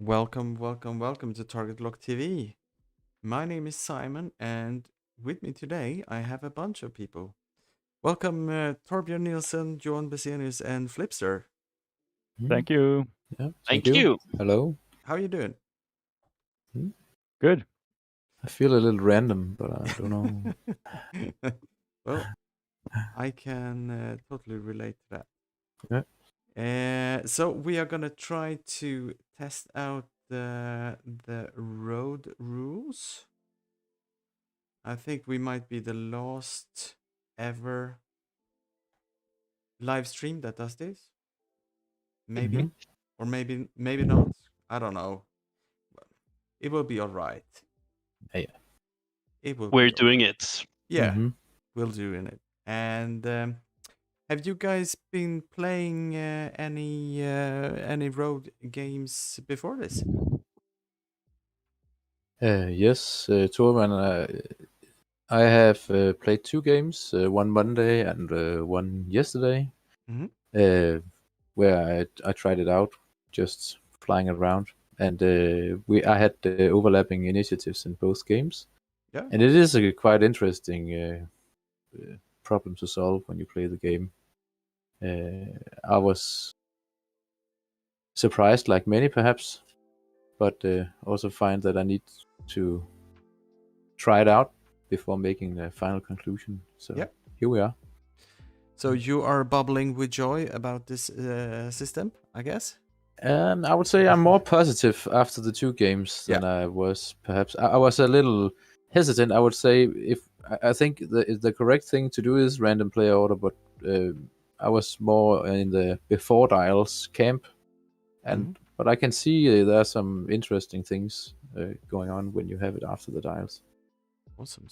Welcome to TargetLockTV. My name is Simon, and with me today I have a bunch of people. Welcome, Thorbjoern, Nielsen, Johan, Bisenius, and FLIPPSTER. Thank you. Yeah, Thank you. Hello. How are you doing? Good. I feel a little random, but I don't know. Well, I can totally relate to Yeah. that. So we are gonna try to test out the road rules. I think we might be the last ever live stream that does this. Maybe, or maybe not. I don't know. It will be all right. Yeah. It will. We're be all doing right. it. Yeah, we'll do in it. And have you guys been playing any road games before this? Yes, Thorbjoern, I have played 2 games, one Monday and one yesterday, Mhm. where I tried it out, just flying around, and I had overlapping initiatives in both games, Yeah. and it is a quite interesting problem to solve when you play the game. I was surprised, like many perhaps, but also find that I need to try it out before making the final conclusion. So Yeah. here we are. So you are bubbling with joy about this system, I guess? I would say I'm more positive after the 2 games than I was perhaps. I was a little hesitant. I would say I think the correct thing to do is random player order, but I was more in the before dials camp, and but I can see there are some interesting things going on when you have it after the dials. Awesome.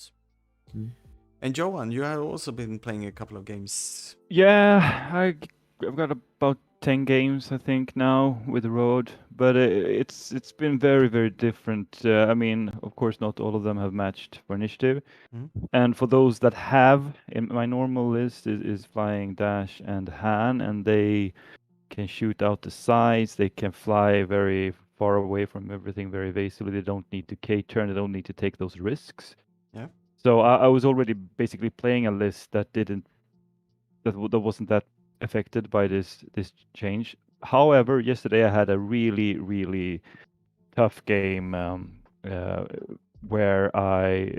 And Johan, you have also been playing a couple of games. Yeah, I've got about 10 games I think now with the road, but it's been very different. I mean, of course, not all of them have matched for initiative, and for those that have, in my normal list is flying Dash and Han, and they can shoot out the sides. They can fly very far away from everything very evasively. They don't need to K-turn. They don't need to take those risks. Yeah. So I was already basically playing a list that wasn't that affected by this change. However, yesterday I had a really tough game where I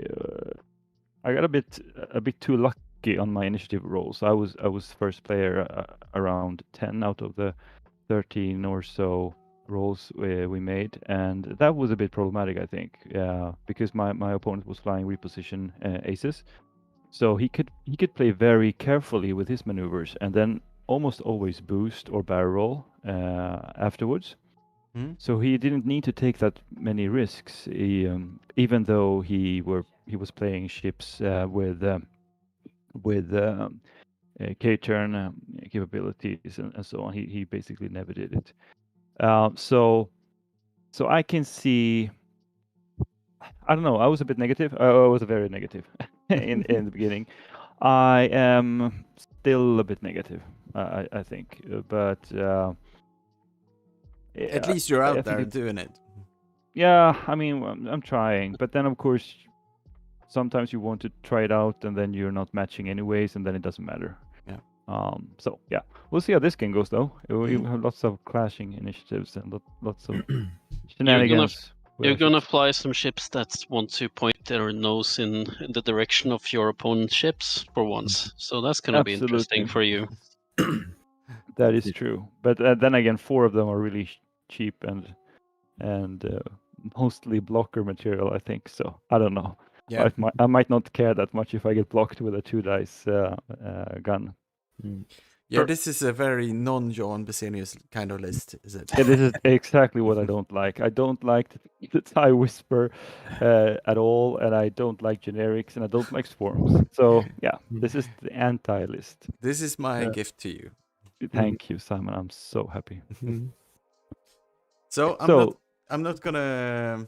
got a bit too lucky on my initiative rolls. I was first player around 10 out of the 13 or so rolls we made, and that was a bit problematic, I think, because my opponent was flying reposition aces, so he could play very carefully with his maneuvers, and then almost always boost or barrel roll afterwards. So he didn't need to take that many risks, even though he was playing ships with K-turn capabilities and so on. He basically never did it. So I can see. I don't know. I was a bit negative. I was very negative in the beginning. I am still a bit negative. I think, but At least you're out there think doing it. Yeah, I mean, I'm trying, but then of course, sometimes you want to try it out, and then you're not matching anyways, and then it doesn't matter. Yeah. So yeah, we'll see how this game goes though. We have lots of clashing initiatives and lots of shenanigans. You're gonna fly some ships that want to point their nose in the direction of your opponent's ships for once. So that's gonna be interesting for you. That is true, but then again, 4 of them are really cheap and mostly blocker material, I think. So I don't know. Yeah. I might not care that much if I get blocked with a 2-dice gun. Yeah, this is a very non-Johan Bisenius kind of list, is it? Yeah, this is exactly what I don't like. I don't like the TIE Whisper at all, and I don't like generics, and I don't like swarms. So yeah, this is the anti-list. This is my gift to you. Thank you, Simon. I'm so happy. So I'm not gonna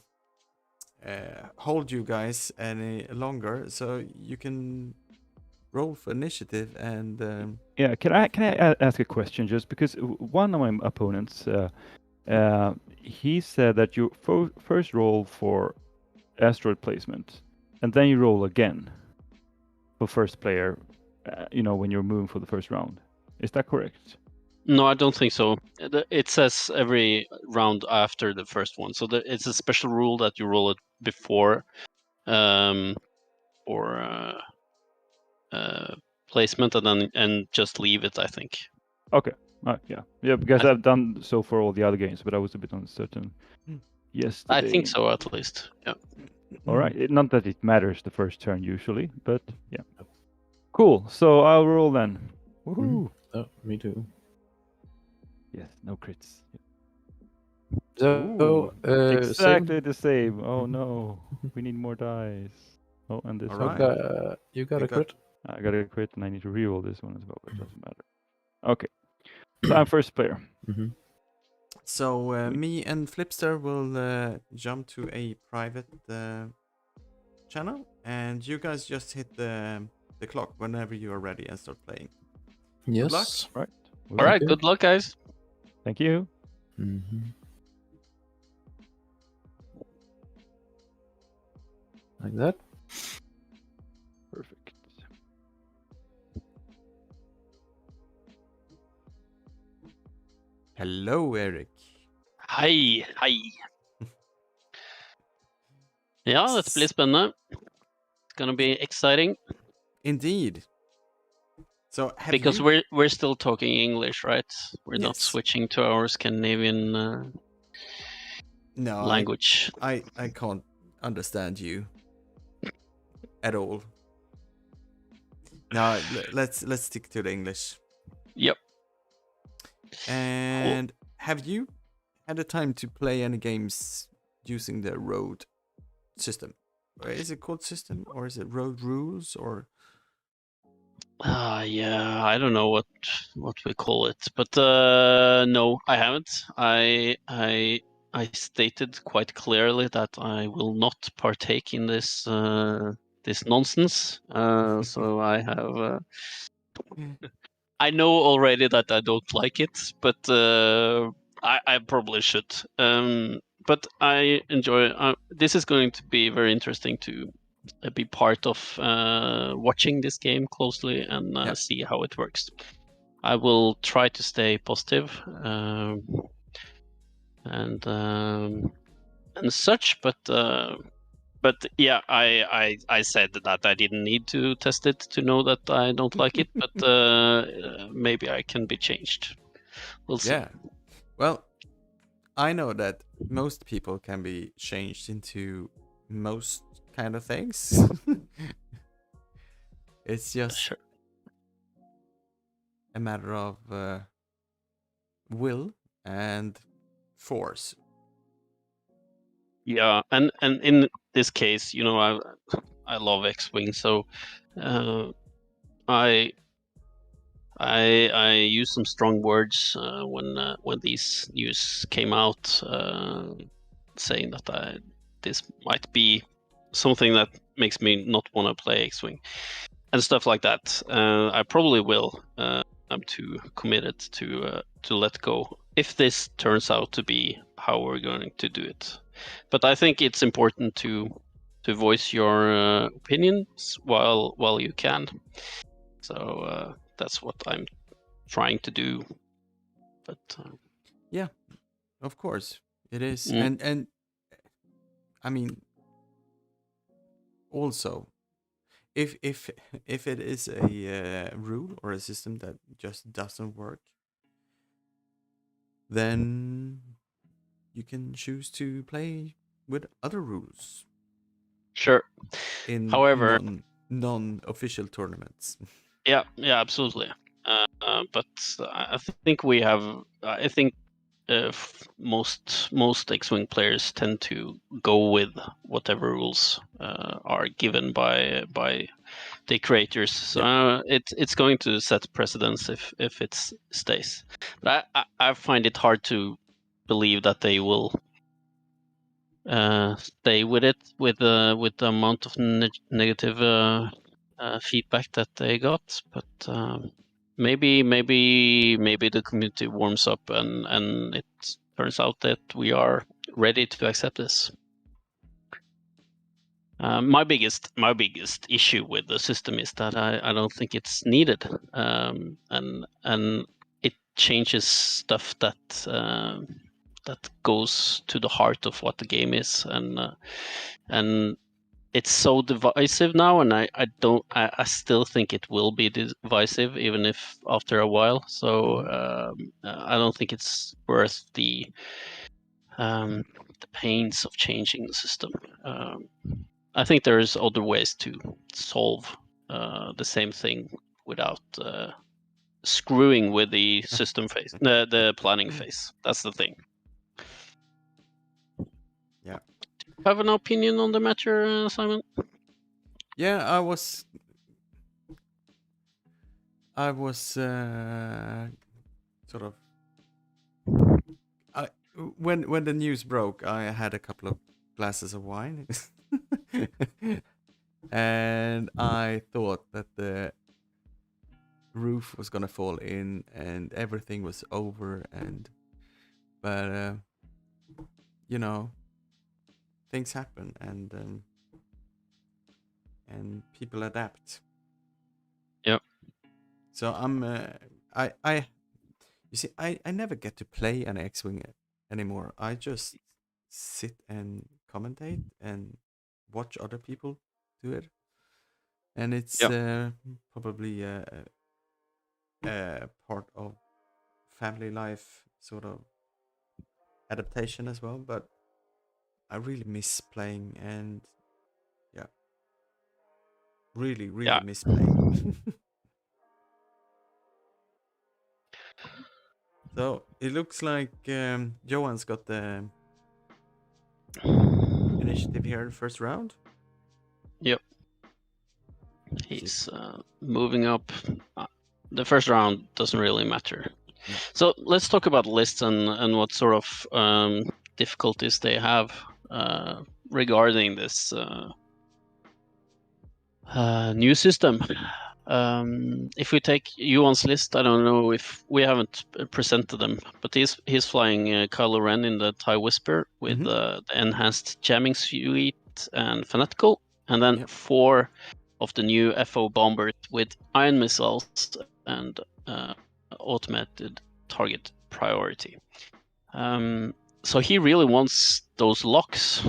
hold you guys any longer, so you can roll for initiative and. Yeah, can I ask a question? Just because one of my opponents, he said that you first roll for asteroid placement, and then you roll again for first player. When you're moving for the first round. Is that correct? No, I don't think so. It says every round after the first one, so it's a special rule that you roll it before, or placement, and just leave it, I think. Okay. Yeah. Because I've done so for all the other games, but I was a bit uncertain yesterday. I think so, at least. Yeah. All right. Not that it matters the first turn usually, but yeah. Cool. So I'll roll then. Woohoo! Oh, me too. Yes. No crits. So exactly the same. Oh no, we need more dice. Oh, and this All one. right. You got a crit. I got a crit, and I need to reroll this one as well, but it doesn't matter. Okay, so I'm first player. So me and FLIPPSTER will jump to a private channel, and you guys just hit the clock whenever you are ready and start playing. Yes. Good luck. Right. All right. Good luck, guys. Thank you. Like that. Perfect. Hello, Eric. Hei. Ja, dette blir spennende. It's gonna be exciting. Indeed. So because we're still talking English, right? We're not switching to our Scandinavian language. I can't understand you at all. No, let's stick to the English. Yep. And have you had the time to play any games using the road system? Or is it called system, or is it road rules, or? Yeah, I don't know what we call it, but no, I haven't. I stated quite clearly that I will not partake in this this nonsense. So I have. I know already that I don't like it, but I probably should. But I enjoy. This is going to be very interesting to be part of watching this game closely and see how it works. I will try to stay positive and such, but yeah, I said that I didn't need to test it to know that I don't like it, but maybe I can be changed. We'll see. Yeah. Well, I know that most people can be changed into most kind of things. It's just a matter of will and force. Yeah, and in this case, you know, I love X-Wing, so I used some strong words when these news came out, saying that this might be something that makes me not want to play X-Wing and stuff like that. I probably will. I'm too committed to let go if this turns out to be how we're going to do it. But I think it's important to voice your opinions while you can. So that's what I'm trying to do. But yeah, of course it is, and I mean, also, if it is a rule or a system that just doesn't work, then you can choose to play with other rules. Sure. However, non-official tournaments. Yeah, absolutely. But I think we have. I think most X-Wing players tend to go with whatever rules are given by the creators. So it's going to set precedence if it stays. But I find it hard to believe that they will stay with it with the amount of negative feedback that they got. But maybe the community warms up and it turns out that we are ready to accept this. My biggest issue with the system is that I don't think it's needed, and it changes stuff that that goes to the heart of what the game is, and it's so divisive now, and I still think it will be divisive even if after a while. So I don't think it's worth the pains of changing the system. I think there's other ways to solve the same thing without screwing with the system phase, the planning phase. That's the thing. Yeah. Do you have an opinion on the matter, Simon? Yeah, I was sort of. When the news broke, I had a couple of glasses of wine, and I thought that the roof was gonna fall in and everything was over. But you know, things happen, and people adapt. Yep. So you see, I never get to play an X-Wing anymore. I just sit and commentate and watch other people do it. And it's probably a part of family life sort of adaptation as well. But I really miss playing, and yeah, really miss playing. So it looks like Johan's got the initiative here, first round. Yep. He's moving up. The first round doesn't really matter. No. So let's talk about lists and what sort of difficulties they have regarding this new system. If we take Johan's list, I don't know if we haven't presented them, but he's flying Kylo Ren in the TIE Whisper with the enhanced jamming suite and fanatical, and then 4 of the new FO bombers with ion missiles and automated target priority. So he really wants those locks,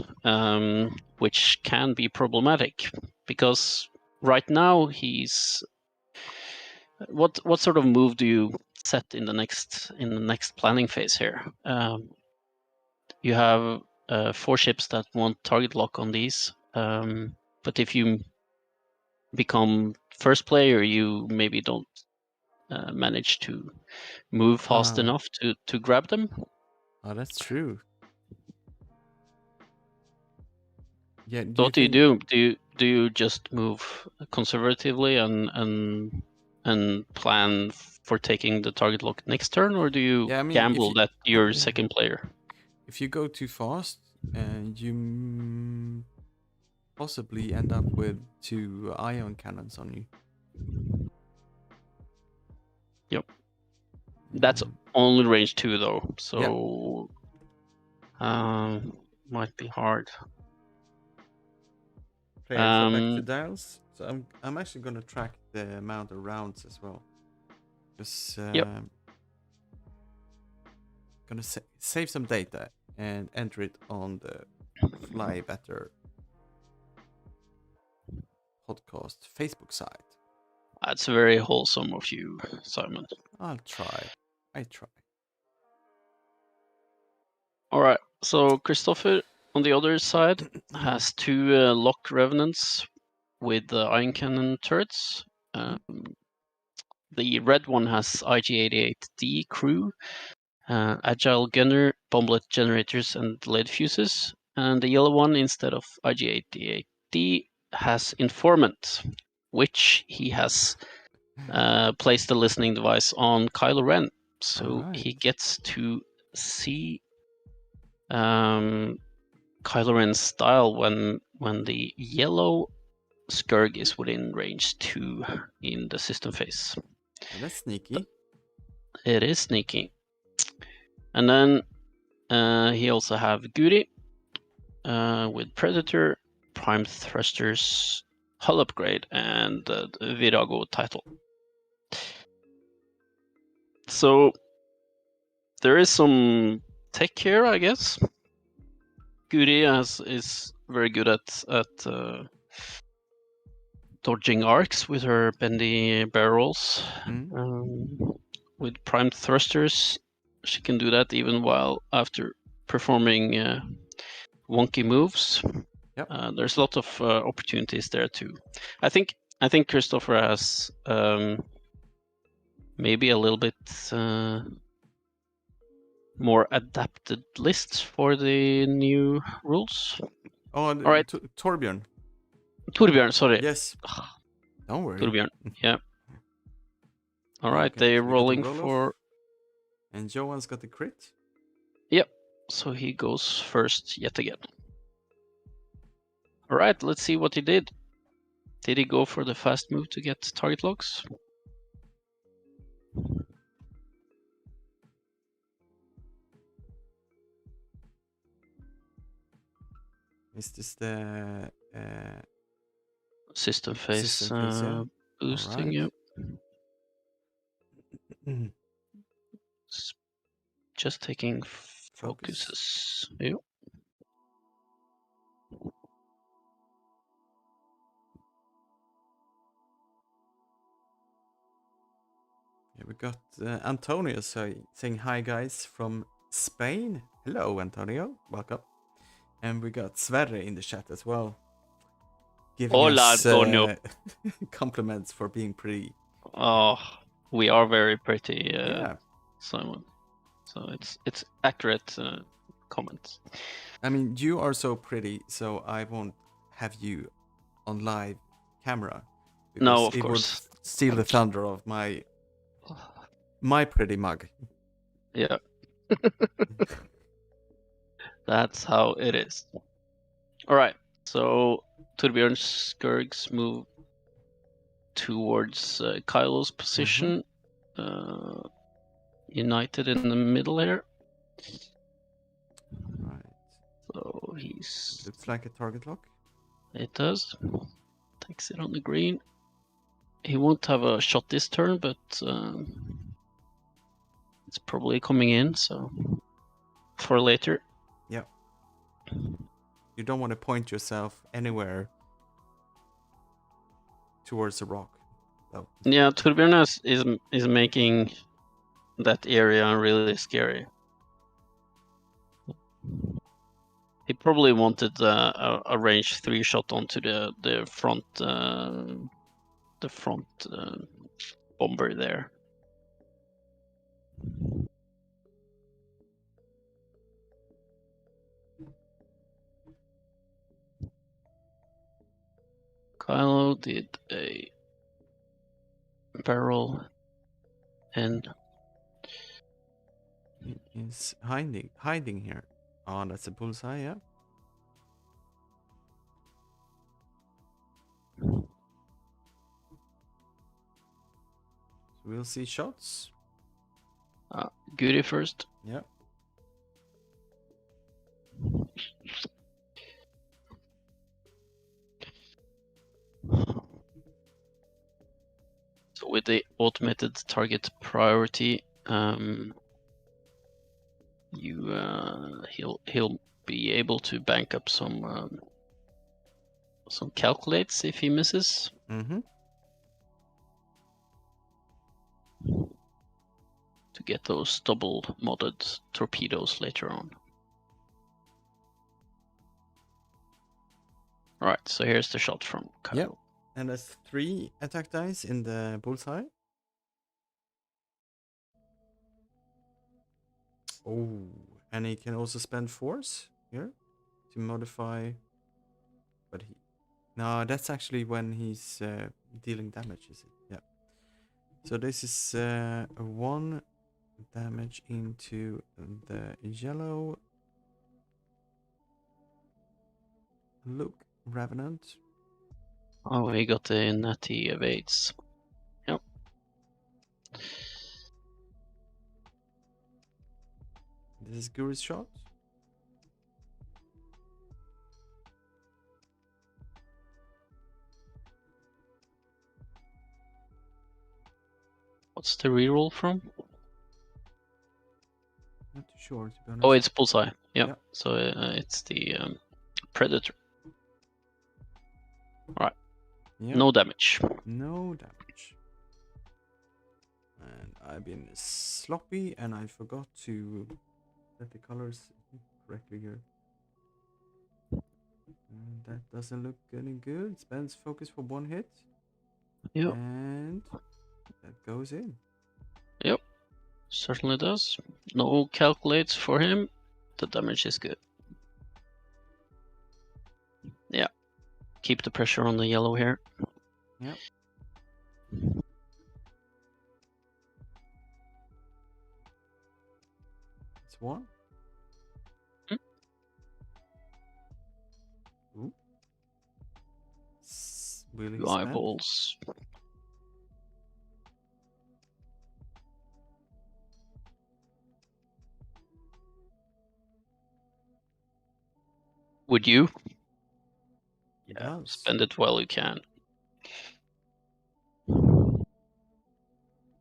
which can be problematic because right now he's what sort of move do you set in the next planning phase here? You have 4 ships that want target lock on these, but if you become first player, you maybe don't manage to move fast enough to grab them. Oh, that's true. Yeah. So what do you do? Do you just move conservatively and plan for taking the target lock next turn, or do you gamble that you're second player? If you go too fast, you possibly end up with 2 ion cannons on you. Yep. That's only range 2 though, so might be hard. Player back to dials. So I'm actually gonna track the amount of rounds as well, because gonna save some data and enter it on the Fly Better podcast Facebook site. That's very wholesome of you, Simon. I'll try. I try. All right. So Christopher on the other side has 2 lock revenants with the ion cannon turrets. The red one has IG-88D crew, agile gunner, bomblet generators, and lead fuses. And the yellow one, instead of IG-88D, has informant, which he has placed the listening device on Kylo Ren. So he gets to see Kylo Ren's style when the yellow Skurg is within range 2 in the system phase. Well, that's sneaky. It is sneaky. And then He also have Goody with Predator, Prime Thrusters, Hull Upgrade, and the Virago title. So there is some tech here, I guess. Goody is very good at dodging arcs with her bendy barrels. With primed thrusters, she can do that even while after performing wonky moves. Yep. There's a lot of opportunities there too. I think Christopher has maybe a little bit more adapted lists for the new rules. Oh, All right. Thorbjoern. Thorbjoern, sorry. Yes. Don't worry. Thorbjoern, yeah. All right, Okay, they're so we got the rolling roll-off. for... And Johan's got the crit. Yep, so he goes first yet again. All right, let's see what he did. Did he go for the fast move to get target locks? Is this the System phase, System phase, yeah. boosting, Alright. yep. Just taking focuses. Yep. Yeah, we got Antonio saying hi guys from Spain. Hello Antonio, welcome. And we got Sverre in the chat as well. Giving Hola, us Antonio. compliments for being pretty. Oh, we are very pretty, Yeah. Simon. So it's accurate comments. I mean, you are so pretty, so I won't have you on live camera. No, of it course. would steal the thunder of my pretty mug. Yeah. That's how it is. All right. So Thorbjorn Skirgs move towards Kylo's position. United in the middle here. Right. So he's... Looks like a target lock. It does. Takes it on the green. He won't have a shot this turn, but it's probably coming in, so for later. Yeah. You don't want to point yourself anywhere towards a rock, though. Yeah, Thorbjorn is making that area really scary. He probably wanted a range 3 shot onto the front bomber there. Kylo did a barrel and He is hiding here. Oh, that's a bullseye, yeah. So we'll see shots. Goody first. Yeah. So with the automated target priority, he'll be able to bank up some calculates if he misses. To get those double modded torpedoes later on. Alright, so here's the shot from Kyle. Yep. And there's 3 attack dice in the bullseye. Oh, and he can also spend force here to modify. But no, that's actually when he's dealing damage, is it? Yeah. So this is 1 damage into the yellow. Look, Revenant. Oh, he got the natty evades. Yep. This is Guru's shot. What's the reroll from? Not too sure, to be honest. Oh, it's bullseye. Yep. Yeah. So it's the predator. Alright. Yeah. No damage. No damage. And I've been sloppy and I forgot to set the colors correctly here. And that doesn't look any good. Spends focus for 1 hit. Yep. And that goes in. Yep. Certainly does. No calculates for him. The damage is good. Yeah. Keep the pressure on the yellow here. Yep. It's 1. Ooh. Will he Two spend? eyeballs. Would you? He Yeah, does. spend it while you can.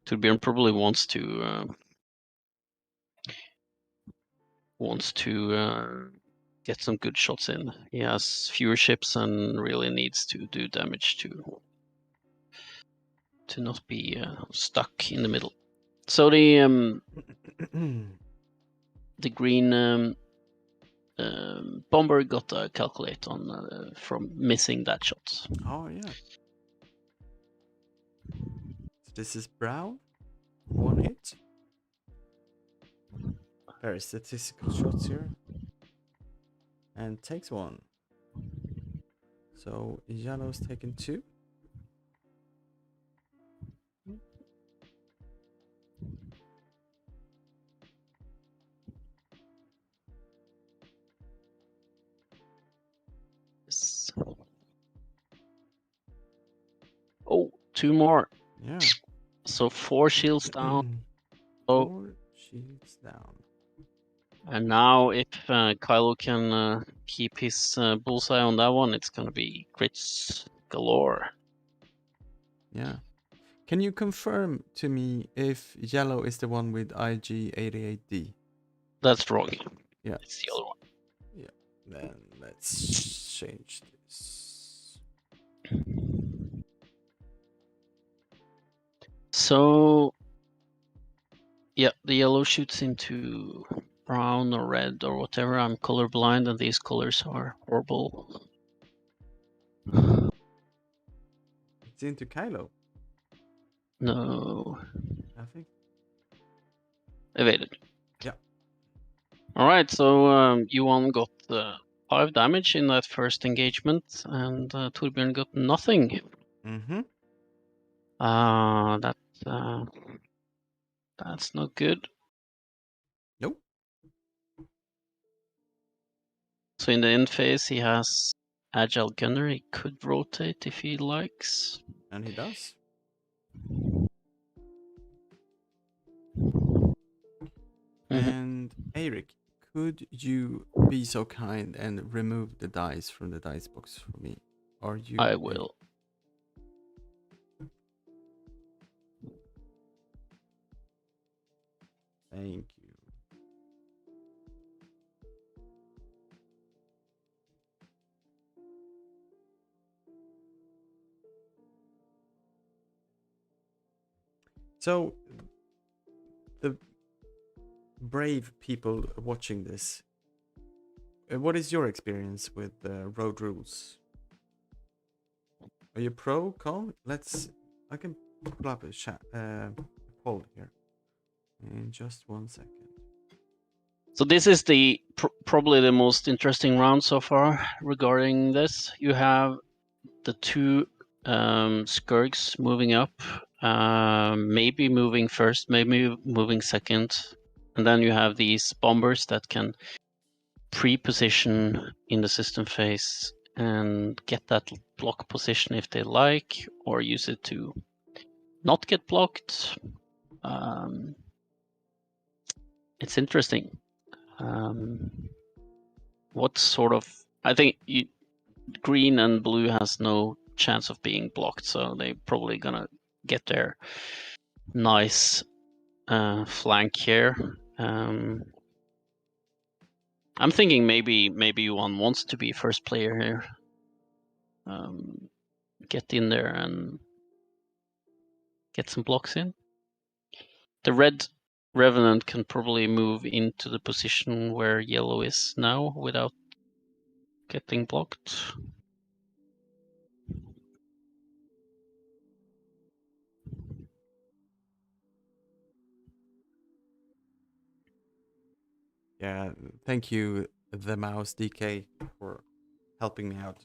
Thorbjoern probably wants to get some good shots in. He has fewer ships and really needs to do damage to not be stuck in the middle. So the green bomber got a calculate on from missing that shot. Oh, yeah. So this is brown. 1 hit. Very statistical shots here. And takes 1. So yellow's taken 2. Yes. Oh, 2 more. Yeah. So 4 shields down. Oh, 4 shields down. and now if Kylo can keep his bullseye on that one, it's gonna be crits galore. Yeah. Can you confirm to me if yellow is the one with IG88D? That's wrong. Yeah. It's the other one. Yeah. Then let's change this. So, yeah, the yellow shoots into brown or red or whatever. I'm colorblind, and these colors are horrible. It's into Kylo, No, I think. evaded. Yeah. All right, so Johan got 5 damage in that first engagement, and Thorbjoern got nothing. Mm-hmm. That's not good. Nope. So in the end phase, he has Agile Gunner. He could rotate if he likes. And he does. And Eirik, could you be so kind and remove the dice from the dice box for me? Are you? I will. Thank you. So, the brave people watching this, what is your experience with road rules? Are you pro, con? I can pull up a chat poll here in just 1 second. So this is the probably the most interesting round so far regarding this. You have the 2 Skurks moving up, maybe moving first, maybe moving second, and then you have these bombers that can pre-position in the system phase and get that block position if they like, or use it to not get blocked. It's interesting. What sort of? I think green and blue has no chance of being blocked, so they're probably gonna get their nice flank here. I'm thinking maybe Johan wants to be first player here. Get in there and get some blocks in. The red Revenant can probably move into the position where yellow is now without getting blocked. Yeah, thank you, the mouse DK, for helping me out.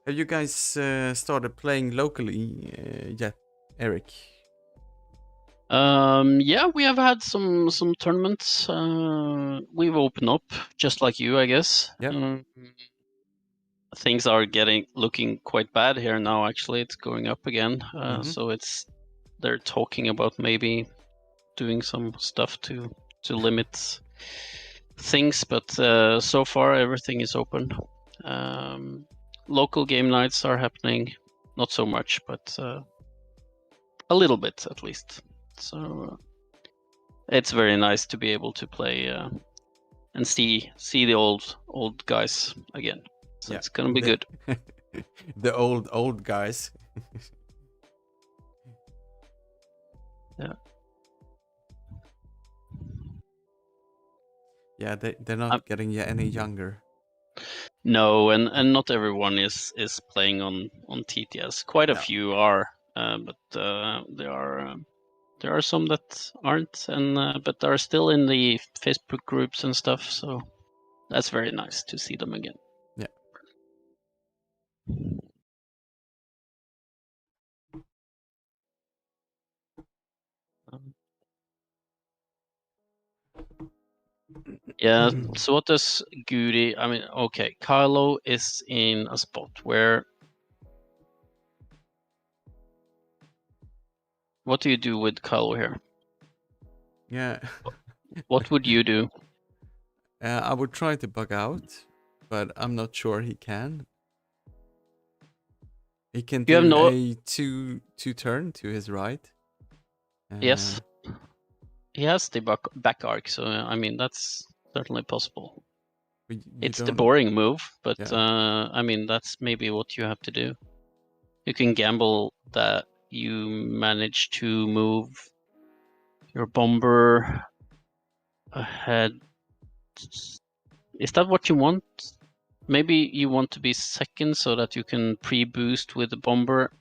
Have you guys started playing locally yet, Eric? Yeah, we have had some tournaments. We've opened up just like you, I guess. Yep. Things are looking quite bad here now. Actually, it's going up again. So they're talking about maybe doing some stuff to limit things, but so far everything is open. Local game nights are happening, not so much, but a little bit at least. So it's very nice to be able to play and see the old guys again. So it's gonna be good. The old guys. Yeah. Yeah, they're not getting any younger. No, and not everyone is playing on TTS. Quite a few are, but there are some that aren't, and but are still in the Facebook groups and stuff. So that's very nice to see them again. Yeah. Yeah, so what does Guri, I mean, okay, Kylo is in a spot where... What do you do with Kylo here? Yeah. What would you do? I would try to bug out, but I'm not sure he can. He can do a two turn to his right. Yes. He has the back arc, so I mean, that's certainly possible. It's the boring move, but I mean, that's maybe what you have to do. You can gamble that you manage to move your bomber ahead. Is that what you want? Maybe you want to be second so that you can pre-boost with the bomber,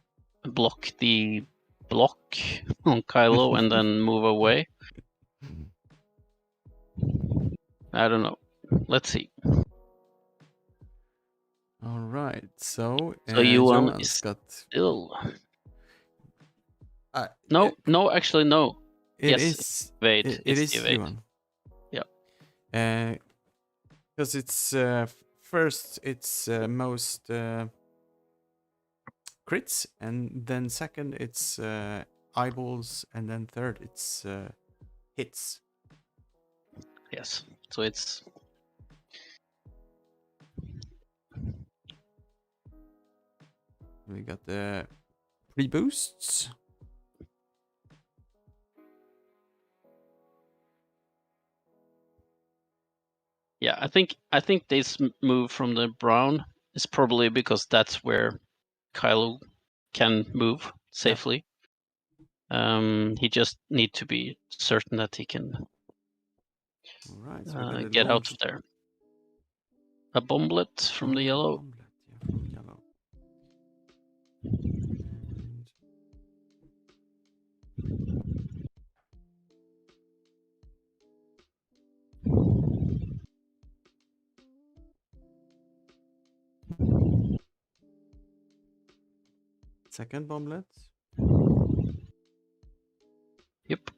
block the block on Kylo, and then move away. I don't know. Let's see. All right, so Johan is got... still... no, actually no. It is evade. It is evade. Johan. Yeah. Because it's first it's most crits, and then second it's eyeballs, and then third it's hits. Yes, so it's... We got the pre-boosts. Yeah, I think this move from the brown is probably because that's where Kylo can move safely. He just need to be certain that he can So get out of there. A bomblet from the yellow. From yellow. second bomblet. Yep.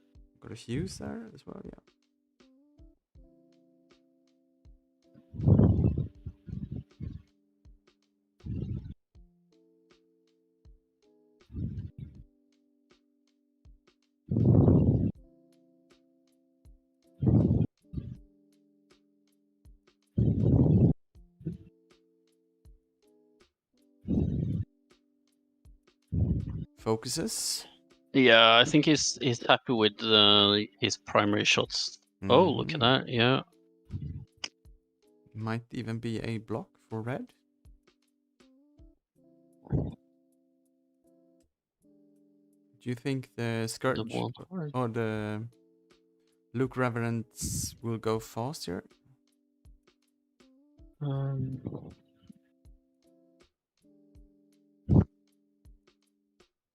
Got a fuse there as well, yeah. Focuses. Yeah, I think he's happy with his primary shots. Oh, look at that! Yeah. Might even be a block for red. Do you think the Scourge or the Luke Reverends will go faster?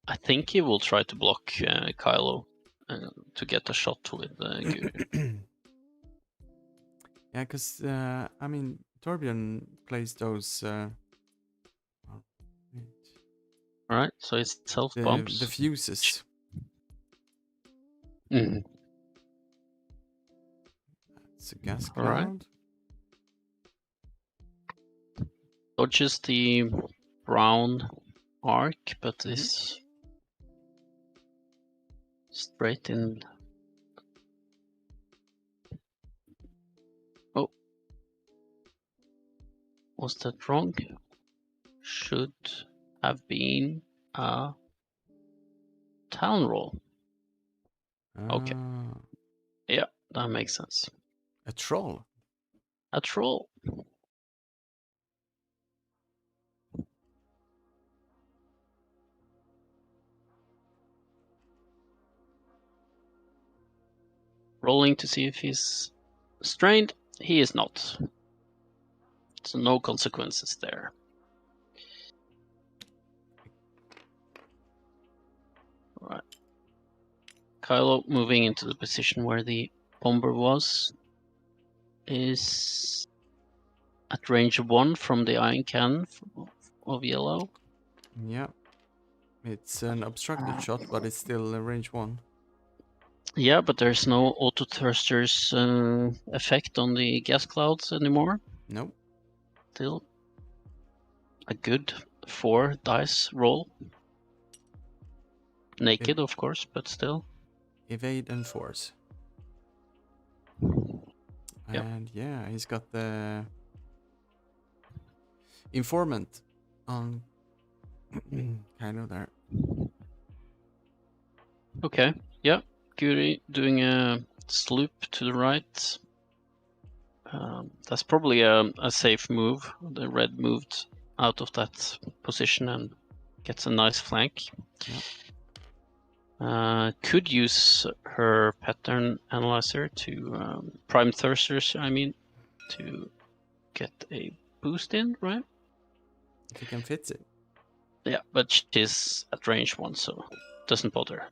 I think he will try to block Kylo to get a shot with Guru. Yeah, because I mean, Thorbjoern plays those. Alright, so it's self bumps. The fuses. Mm. It's a gas cloud. Alright. Dodges the brown arc, but is straight in. Oh, was that wrong? Should have been a town roll. Okay. Yeah, that makes sense. A troll. A troll. Rolling to see if he's strained. He is not. So no consequences there. Alright. Kylo moving into the position where the bomber was is at range 1 from the iron cannon of yellow. Yeah. It's an obstructed shot, but it's still a range 1. Yeah, but there's no auto thrusters effect on the gas clouds anymore. Nope. Still a good 4 dice roll. Naked, of course, but still. Evade and force. Yep. And yeah, he's got the informant on kind of there. Okay, yeah. Guri doing a sloop to the right. That's probably a safe move. The red moved out of that position and gets a nice flank. Yep. Could use her pattern analyzer to prime thrusters, I mean, to get a boost in, right? If he can fit it. Yeah, but she's at range 1, so doesn't bother.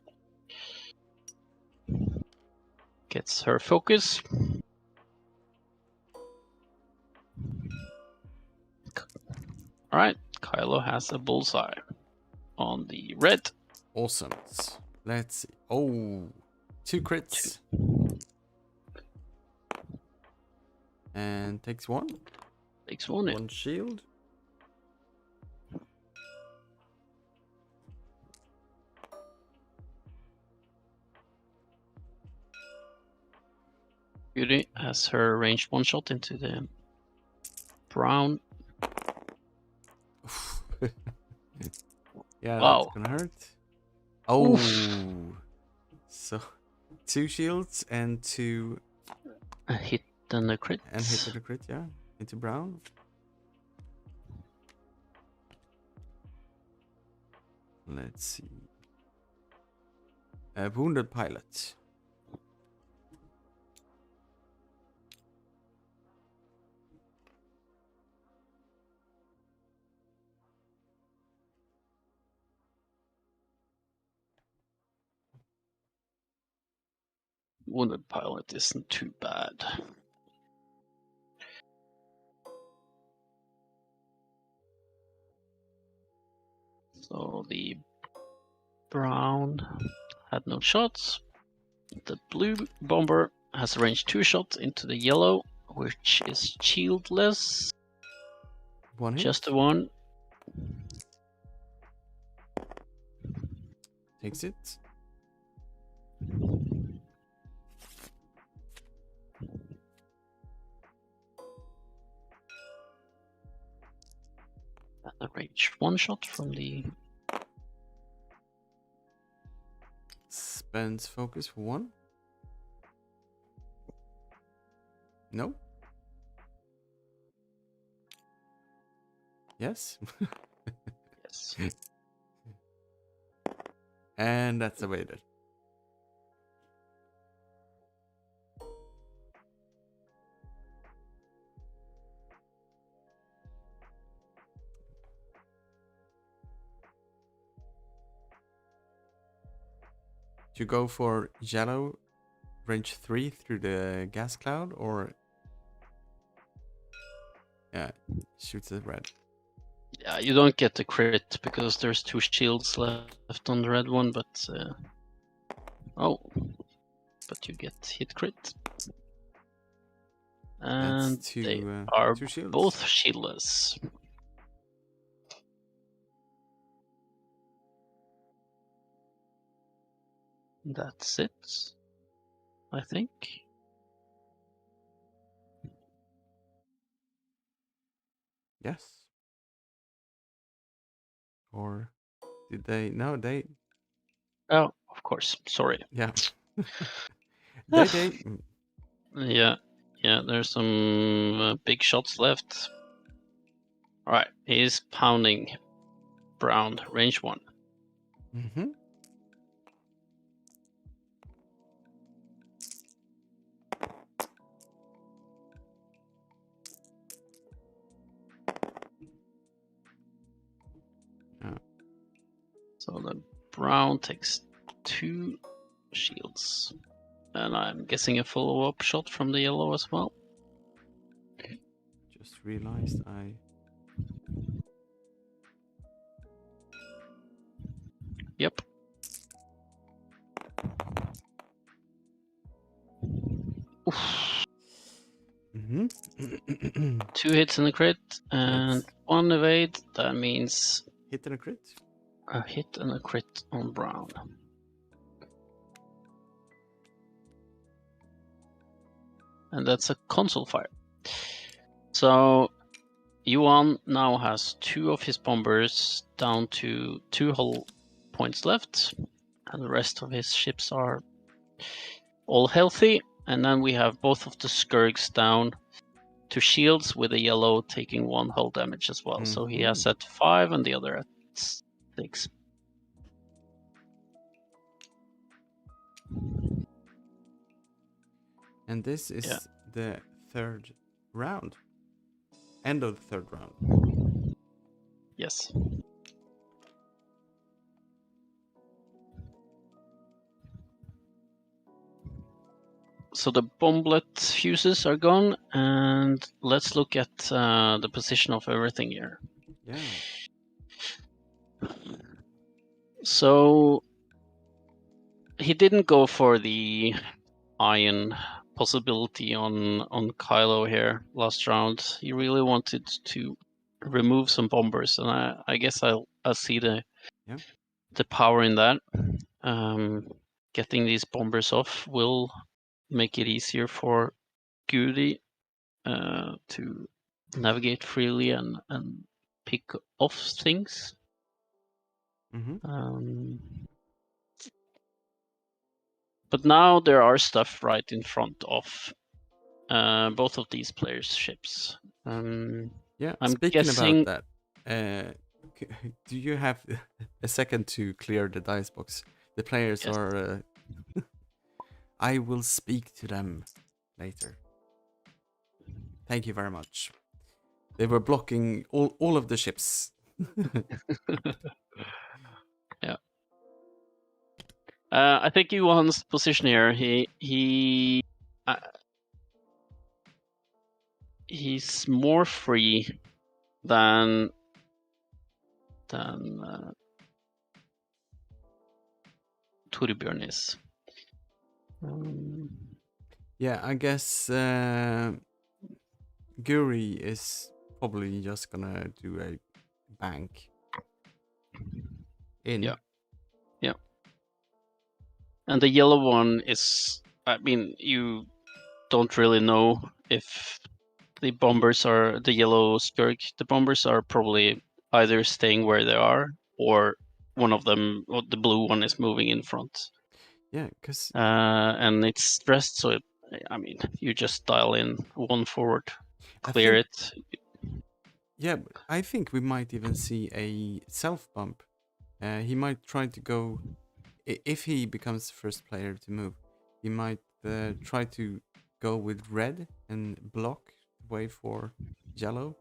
Gets her focus. Alright, Kylo has a bullseye on the red. Awesome. Let's see. Oh, 2 crits. And takes 1. Takes 1 in. 1 shield. Beauty has her ranged 1 shot into the brown. Yeah, Wow. that's gonna hurt. Oh, Oof. So 2 shields and 2 A hit and a crit. and hit with a crit, yeah, into brown. Let's see. A wounded pilot. Wounded pilot isn't too bad. So the brown had no shots. The blue bomber has range 2 shots into the yellow, which is shieldless. One hit. Just a one. Takes it. And a range 1 shot from the... Spends focus for 1. No. Yes. Yes. And that's evaded. Do you go for yellow range 3 through the gas cloud, or yeah, shoots the red? Yeah, you don't get the crit because there's 2 shields left on the red one, but oh, but you get hit crit. And That's two, they are two shields. both shieldless. That's it, I think. Yes. Or did they? No, they. Oh, of course. Sorry. Yeah. they. Yeah, there's some big shots left. Alright, he's pounding brown, range 1. Mm-hmm. So the brown takes 2 shields. And I'm guessing a follow-up shot from the yellow as well. Just realized I. Yep. Oof. Mm-hmm. 2 hits in the crit and Yes. 1 evade. That means Hit and a crit. a hit and a crit on brown. And that's a console fire. So Johan now has 2 of his bombers down to 2 hull points left, and the rest of his ships are all healthy. And then we have both of the Skurgs down to shields, with a yellow taking 1 hull damage as well. So he has at 5 and the other at 6. And this is the 3rd round. End of the 3rd round. Yes. So the bomblet fuses are gone, and let's look at the position of everything here. Yeah. So he didn't go for the iron possibility on Kylo here last round. He really wanted to remove some bombers, and I guess I'll see the power in that. Getting these bombers off will make it easier for Goody to navigate freely and pick off things. Mm-hmm. But now there are stuff right in front of both of these players' ships. Yeah, I'm speaking guessing... about that, do you have a second to clear the dice box? The players are... I will speak to them later. Thank you very much. They were blocking all of the ships. Yeah. I think Johan's position here, he's more free than Thorbjoern is. Yeah, I guess Guri is probably just gonna do a bank in. Yeah. Yeah. And the yellow one is, I mean, you don't really know if the bombers are the yellow skirk. The bombers are probably either staying where they are or one of them, or the blue one, is moving in front. Yeah, because And it's stressed, so I mean, you just dial in one forward, clear it. Yeah, I think we might even see a self bump. He might try to go, if he becomes the first player to move, he might try to go with red and block the way for yellow,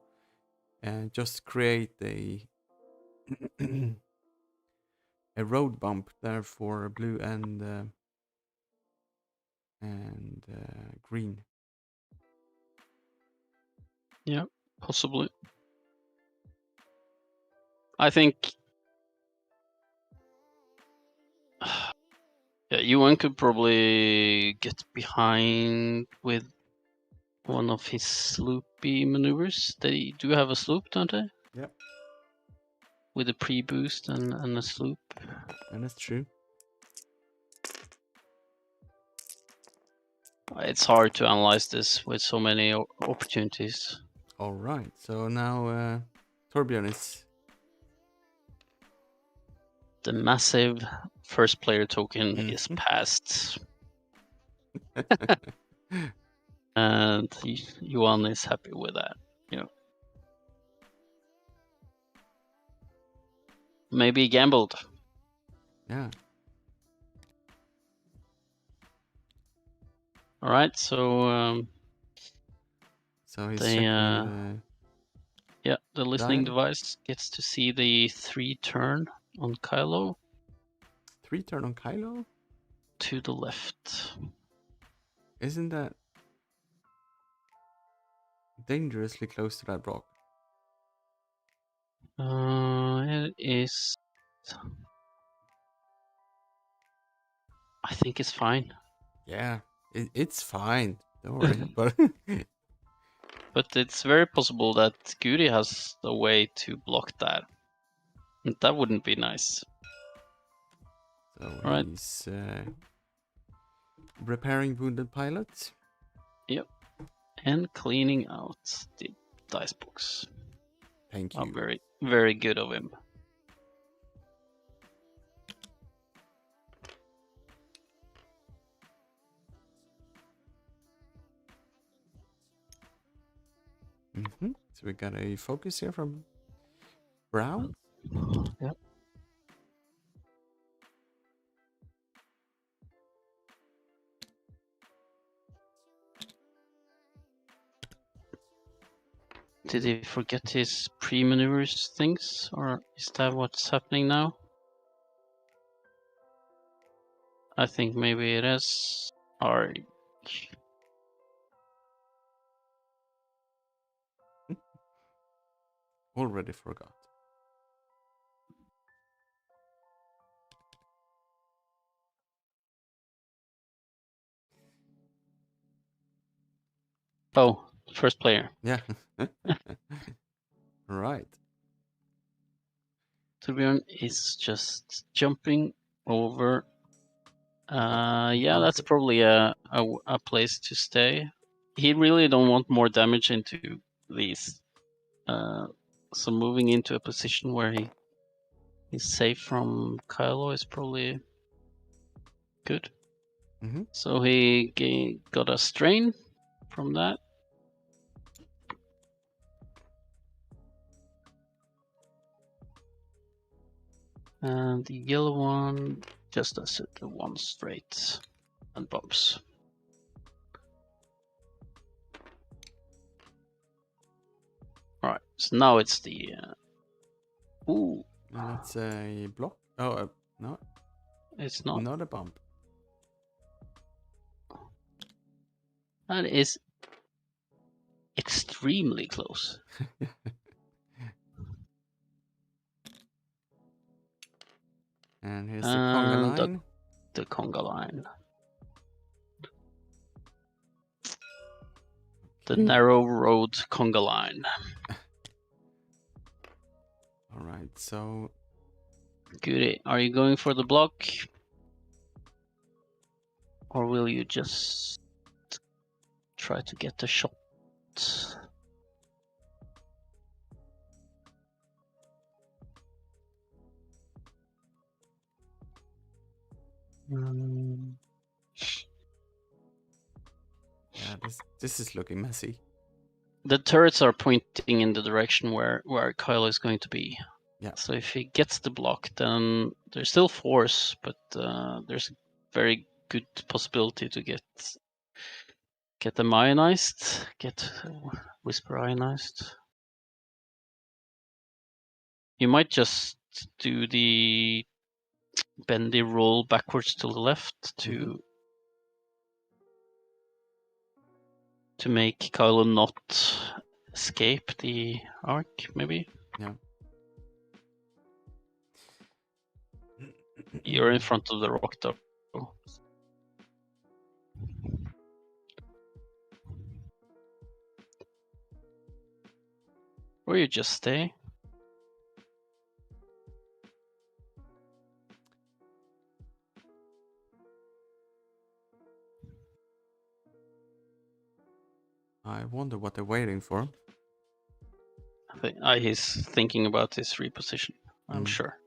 and just create a a road bump there for blue and green. Yeah, possibly. I think yeah, Johan could probably get behind with one of his sloopy maneuvers. They do have a sloop, don't they? Yep. With a pre-boost and a sloop. And that's true. It's hard to analyze this with so many opportunities. All right, so now Thorbjoern is The massive first player token is Mhm. passed. And Johan is happy with that. You know. Maybe he gambled. Yeah. All right, so So he's they, checking yeah, the listening dial. device gets to see the 3 turn on Kylo 3 turn on Kylo? to the left. Isn't that dangerously close to that rock? It is. I think it's fine. Yeah, it's fine. Don't worry. But But it's very possible that Guri has a way to block that. And that wouldn't be nice. so All right. he's repairing wounded pilot. Yep. And cleaning out the dice box. Thank Oh, you. very, very good of him. So we got a focus here from Brown. Yep. Did he forget his pre-maneuvers things, or is that what's happening now? I think maybe it is. Or Already forgot. oh, first player. Yeah. Right. Thorbjoern is just jumping over. Yeah, that's probably a place to stay. He really don't want more damage into these. So moving into a position where he is safe from Kylo is probably good. So he got a strain from that. And the yellow one just does it the one straight and bumps. Alright, so now it's the ooh. And that's a block. Oh, no. It's not. Not a bump. That is extremely close. And here's the conga line. the conga line. The narrow road conga line. All right, so Goody. Are you going for the block? Or will you just try to get the shot? yeah, this is looking messy. The turrets are pointing in the direction where Kyle is going to be. Yeah. So if he gets the block, then there's still force, but there's a very good possibility to get them ionized, get Whisper ionized. You might just do the bendy roll backwards to the left to make Kylo not escape the arc, maybe. Yeah. You're in front of the rock though. Or you just stay. I wonder what they're waiting for. I think he's thinking about his reposition, I'm sure.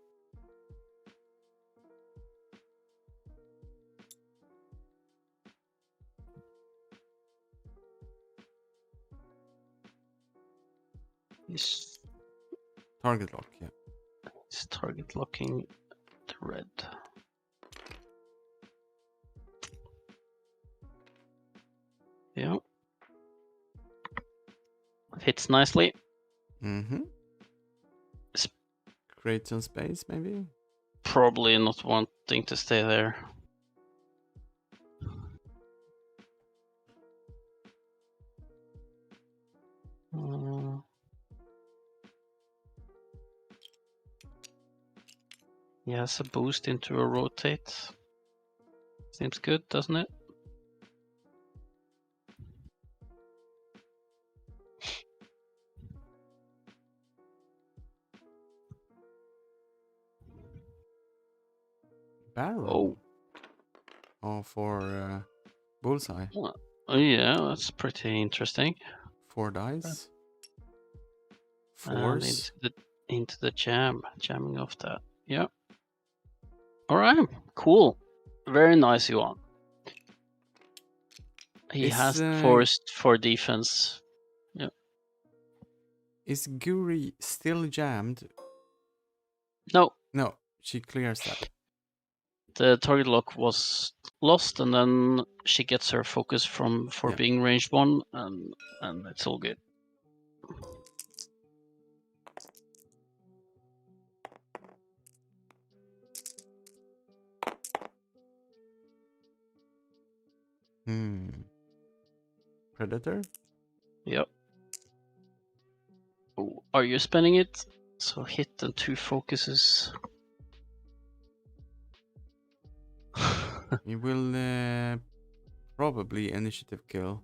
He's Target lock, yeah. target locking the red. Yeah. Hits nicely. Mm-hmm. Create some space, maybe? Probably not wanting to stay there. He has a boost into a rotate. Seems good, doesn't it? Barrel? Oh, for bullseye. Oh yeah, that's pretty interesting. 4 dice. And Force. into the jamming off that. Yeah. All right, cool. Very nice, Johan. He has forced for defense. Yeah. Is Guri still jammed? No. No, she clears that. The target lock was lost, and then she gets her focus for being ranged 1, and it's all good. Predator? Yep. Oh, are you spending it? So hit and 2 focuses. He will probably initiative kill.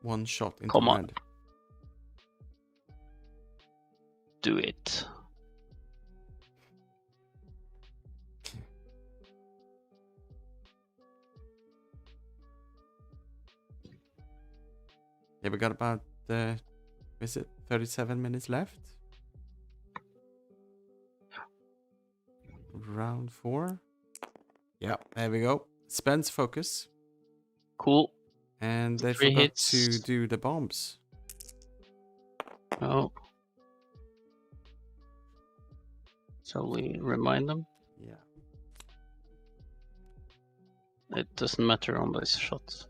1 shot into Come on. red. Do it. Yeah, we got about, is it 37 minutes left? Round 4. Yeah, there we go. Spends focus. Cool. And they 3 forgot hits. to do the bombs. Oh. Shall we remind them? Yeah. It doesn't matter on these shots.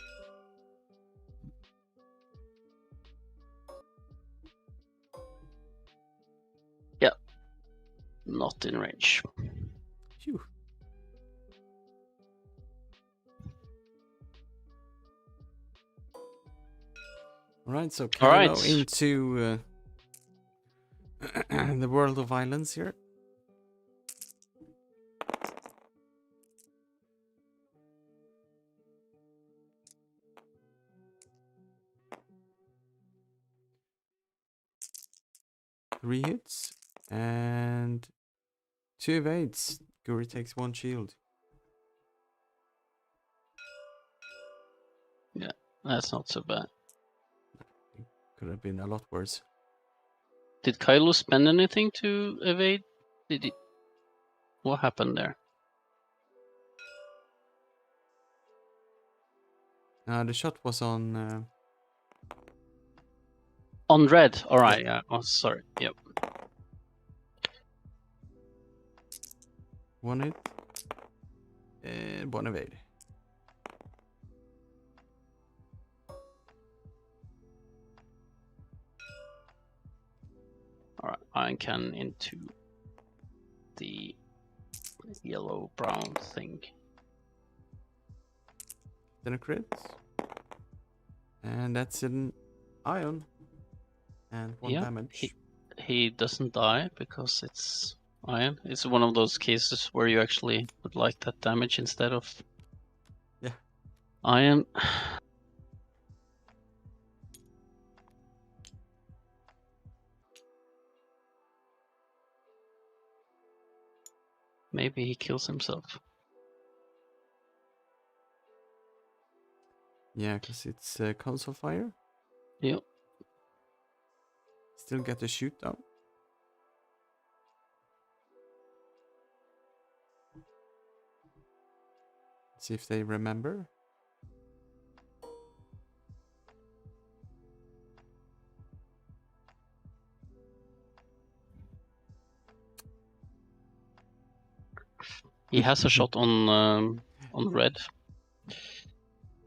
Yeah. Not in range. Phew. Alright, so Kylo into the world of violence here. 3 hits and 2 evades. Guri takes 1 shield. That's not so bad. Could have been a lot worse. Did Kylo spend anything to evade? Did he? What happened there? The shot was on. On red. All right. Yeah. Oh, sorry. Yep. 1 hit and 1 evade. All right. Iron cannon into the yellow brown thing. Then a crit. And that's an iron. And 1 Yeah, damage. He doesn't die because it's iron. It's one of those cases where you actually would like that damage instead of Yeah. iron. Maybe he kills himself. Yeah, because it's console fire. Yep. Still get to shoot though. See if they remember. He has a shot on red.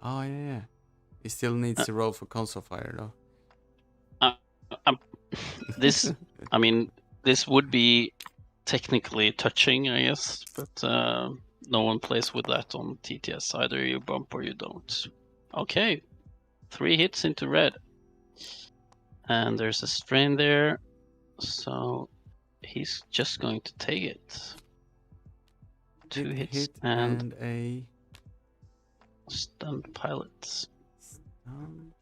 Oh yeah. He still needs to roll for console fire though. This, I mean, this would be technically touching, I guess, but no one plays with that on TTS. Either you bump or you don't. Okay, 3 hits into red. And there's a strain there, so he's just going to take it. 2 hits hit and a stunned pilots. um,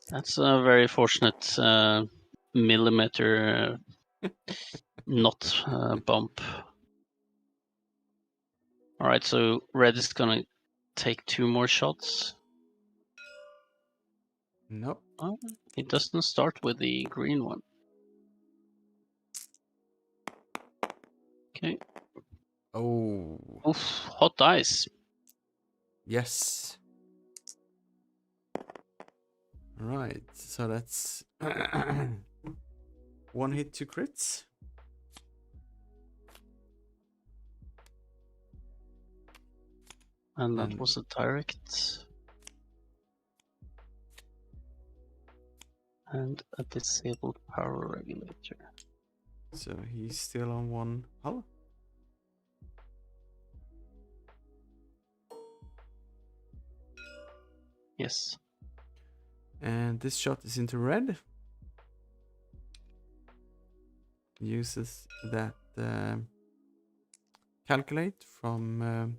That's a very fortunate millimeter not bump. All right, so red is gonna take 2 more shots. Nope. Oh, it doesn't start with the green one. Okay. Oh. Oof, hot dice. Yes. Right. So that's 1 hit, 2 crits. And that And- was a direct. And a disabled power regulator. So he's still on 1 hull. Yes. And this shot is into red. Uses that calculate from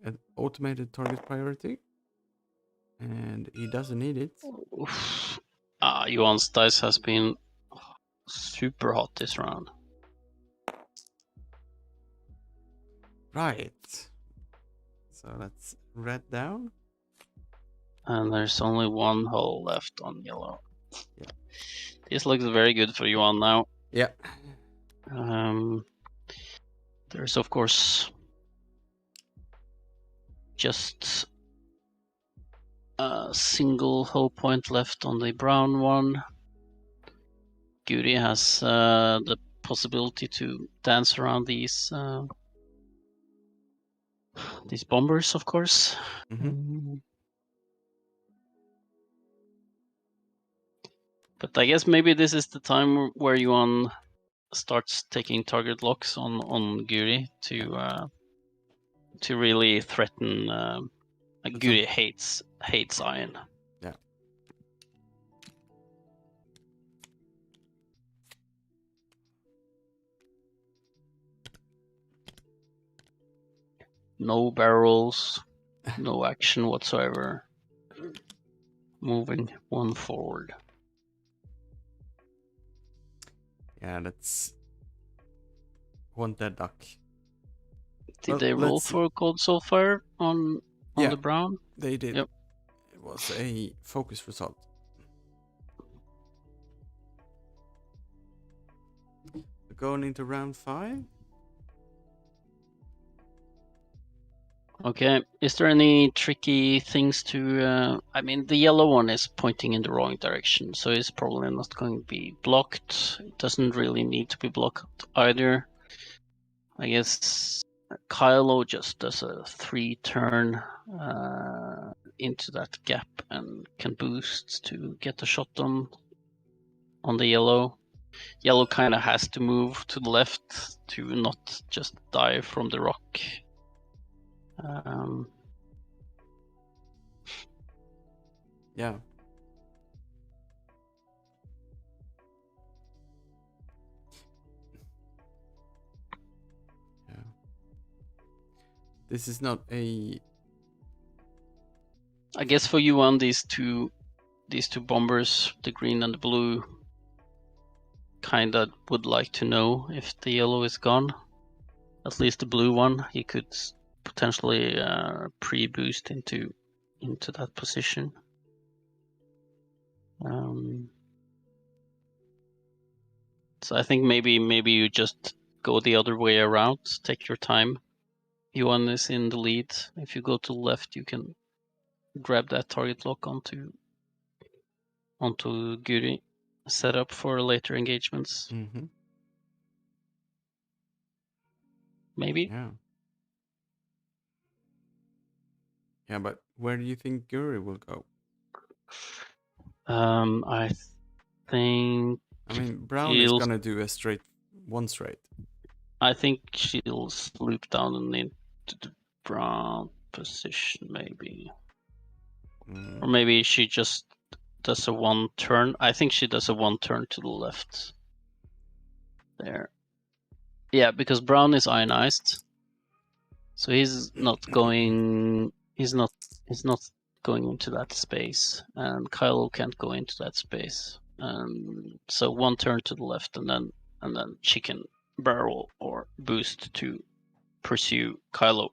an automated target priority. And he doesn't need it. Oof. Johan's dice has been super hot this round. Right. So that's red down. And there's only 1 hole left on yellow. Yeah. This looks very good for Johan now. Yeah. There's of course just a single hull point left on the brown one. Guri has the possibility to dance around these bombers, of course. Mm-hmm. But I guess maybe this is the time where Johan starts taking target locks on Guri to really threaten. Guri hates iron. Yeah. No barrels, no action whatsoever. Moving one forward. Yeah, that's one dead duck. Did Well, they roll let's see. for Cold Soulfire on Yeah. the brown? They did. Yep. It was a focus result. Going into round 5. Okay, is there any tricky things to... I mean, the yellow one is pointing in the wrong direction, so it's probably not going to be blocked. It doesn't really need to be blocked either. I guess Kylo just does a 3-turn into that gap and can boost to get a shot on the yellow. Yellow kind of has to move to the left to not just die from the rock. Yeah. Yeah. This is not a... I guess for you on these two bombers, the green and the blue, kinda would like to know if the yellow is gone. At least the blue one, he could potentially pre-boost into that position. So I think maybe you just go the other way around. Take your time. Yuan is in the lead. If you go to the left, you can grab that target lock onto Guri. Set up for later engagements. Mm-hmm. Maybe. Yeah. Yeah, but where do you think Guri will go? I think. I mean, Brown is gonna do a one straight. I think she'll sloop down and into the brown position, maybe. Or maybe she just does a 1-turn. I think she does a 1-turn to the left. There. Yeah, because brown is ionized. So he's not going going into that space, and Kylo can't go into that space. So 1 turn to the left, and then she can barrel or boost to pursue Kylo.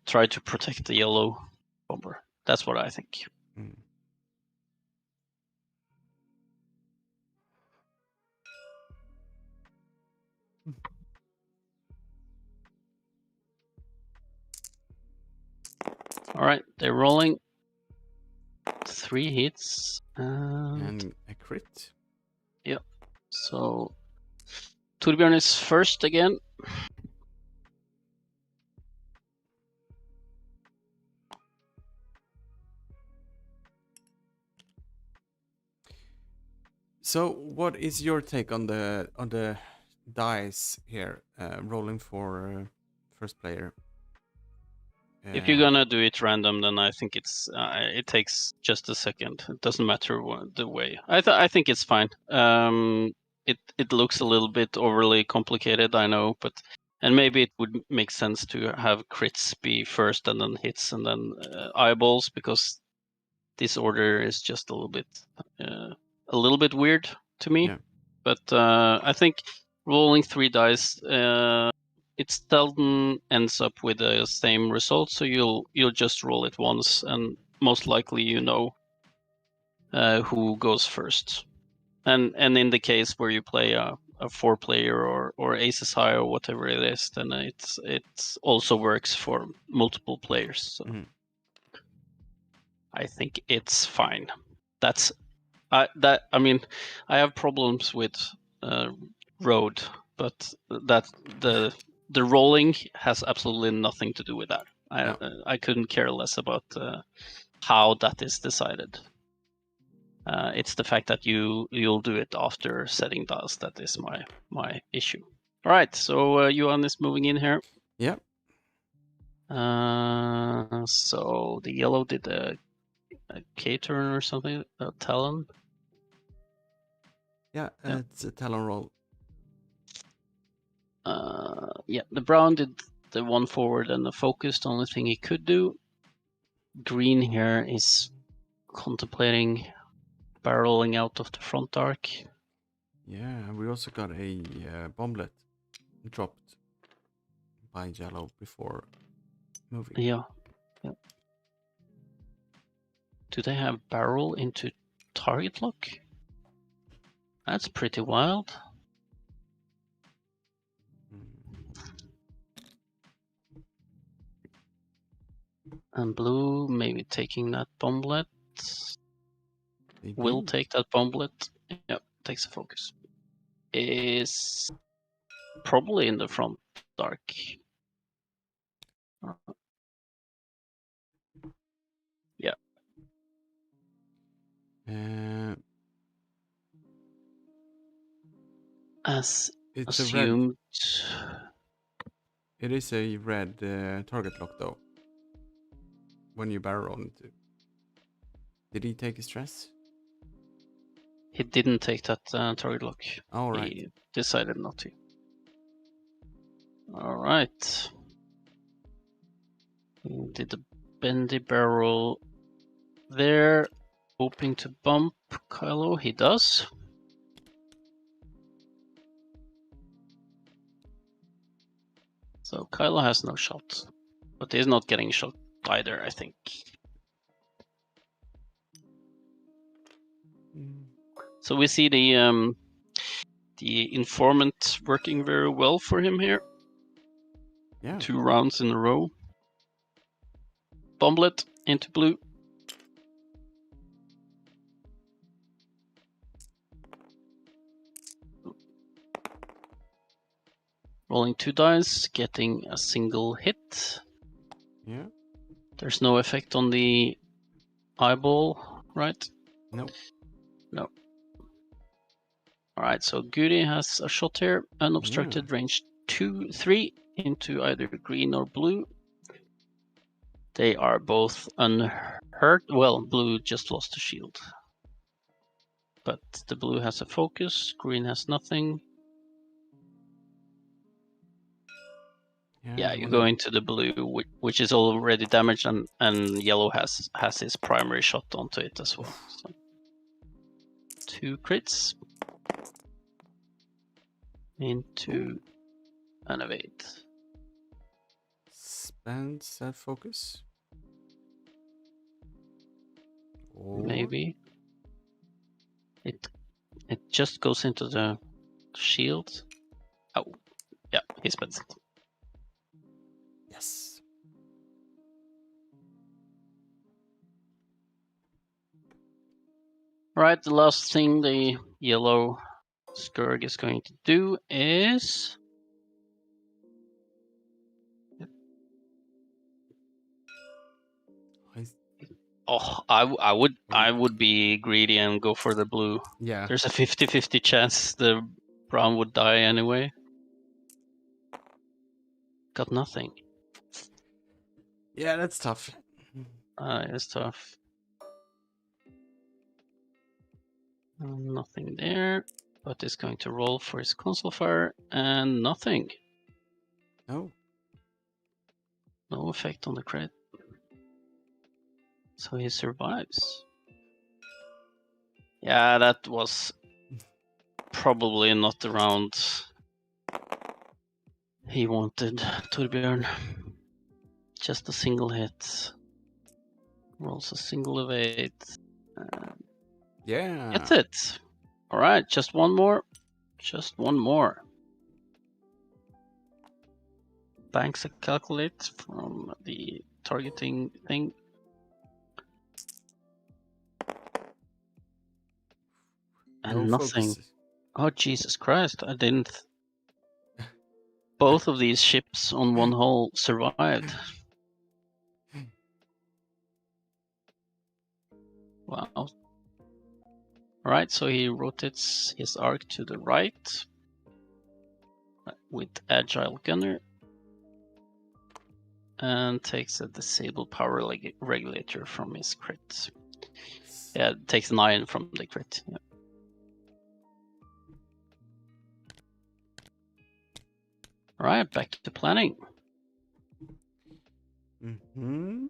Try to protect the yellow bomber. That's what I think. All right, they're rolling. 3 hits And a crit. Yep. So Thorbjoern is first again. So, what is your take on the dice here, rolling for first player? If you're gonna do it random, then I think it takes just a second. It doesn't matter the way. I think it's fine. It looks a little bit overly complicated, I know, and maybe it would make sense to have crits be first and then hits and then eyeballs, because this order is just a little bit weird to me. Yeah. But I think rolling 3 dice, it seldom ends up with the same result. So you'll just roll it once, and most likely who goes first. And in the case where you play a 4-player or aces high or whatever it is, then it also works for multiple players. So I think it's fine. I mean, I have problems with road, but the rolling has absolutely nothing to do with that. I couldn't care less about how that is decided. It's the fact that you'll do it after setting dials that is my issue. All right, so Johan is moving in here. Yeah. So the yellow did a K-turn or something, a Talon. Yeah, it's a Talon roll. Yeah, the brown did the one forward and the focus, the only thing he could do. Green here is contemplating barreling out of the front arc. Yeah, we also got a bomblet dropped by yellow before moving. Yeah. Do they have barrel into target lock? That's pretty wild. And blue maybe taking that bomblet. They Will do. take that bomblet. Yep, takes a focus. Is probably in the front dark. Yeah. As It's assumed. It is a red target lock though. When you barrel into. Did he take a stress? He didn't take that target lock. All right. He decided not to. All right. He did the bendy barrel there, hoping to bump Kylo. He does. So Kylo has no shot, but he's not getting shot either, I think. So we see the informant working very well for him here. Yeah. 2 rounds in a row. Bomblet into blue. Rolling 2 dice, getting a single hit. Yeah. There's no effect on the eyeball, right? No. No. Alright, so Goody has a shot here. Unobstructed range 2, 3 into either green or blue. They are both unhurt. Well, blue just lost a shield. But the blue has a focus, green has nothing. Yeah, you go into the blue, which is already damaged, and yellow has his primary shot onto it as well. So 2 crits into an evade. Spends that focus. Or... Maybe it just goes into the shield. Oh, yeah, he spends it. Yes. Right, the last thing the yellow Skurg is going to do is... Oh, I would be greedy and go for the blue. Yeah. There's a 50-50 chance the brown would die anyway. Got nothing. Yeah, that's tough. It's tough. Nothing there, but is going to roll for his console fire and nothing. No. No effect on the crit. So he survives. Yeah, that was probably not the round he wanted, Thorbjoern. Just a single hit. Rolls a single evade. Yeah. That's it. Alright, just one more. Just one more. Banks a calculate from the targeting thing. And No nothing. focus. Oh, Jesus Christ, I didn't. Both of these ships on one hull survived. Wow. Alright, so he rotates his arc to the right with Agile Gunner and takes a disable power regulator from his crit. Yeah, takes 9 from the crit. Yeah. Alright, back to planning. Mm-hmm.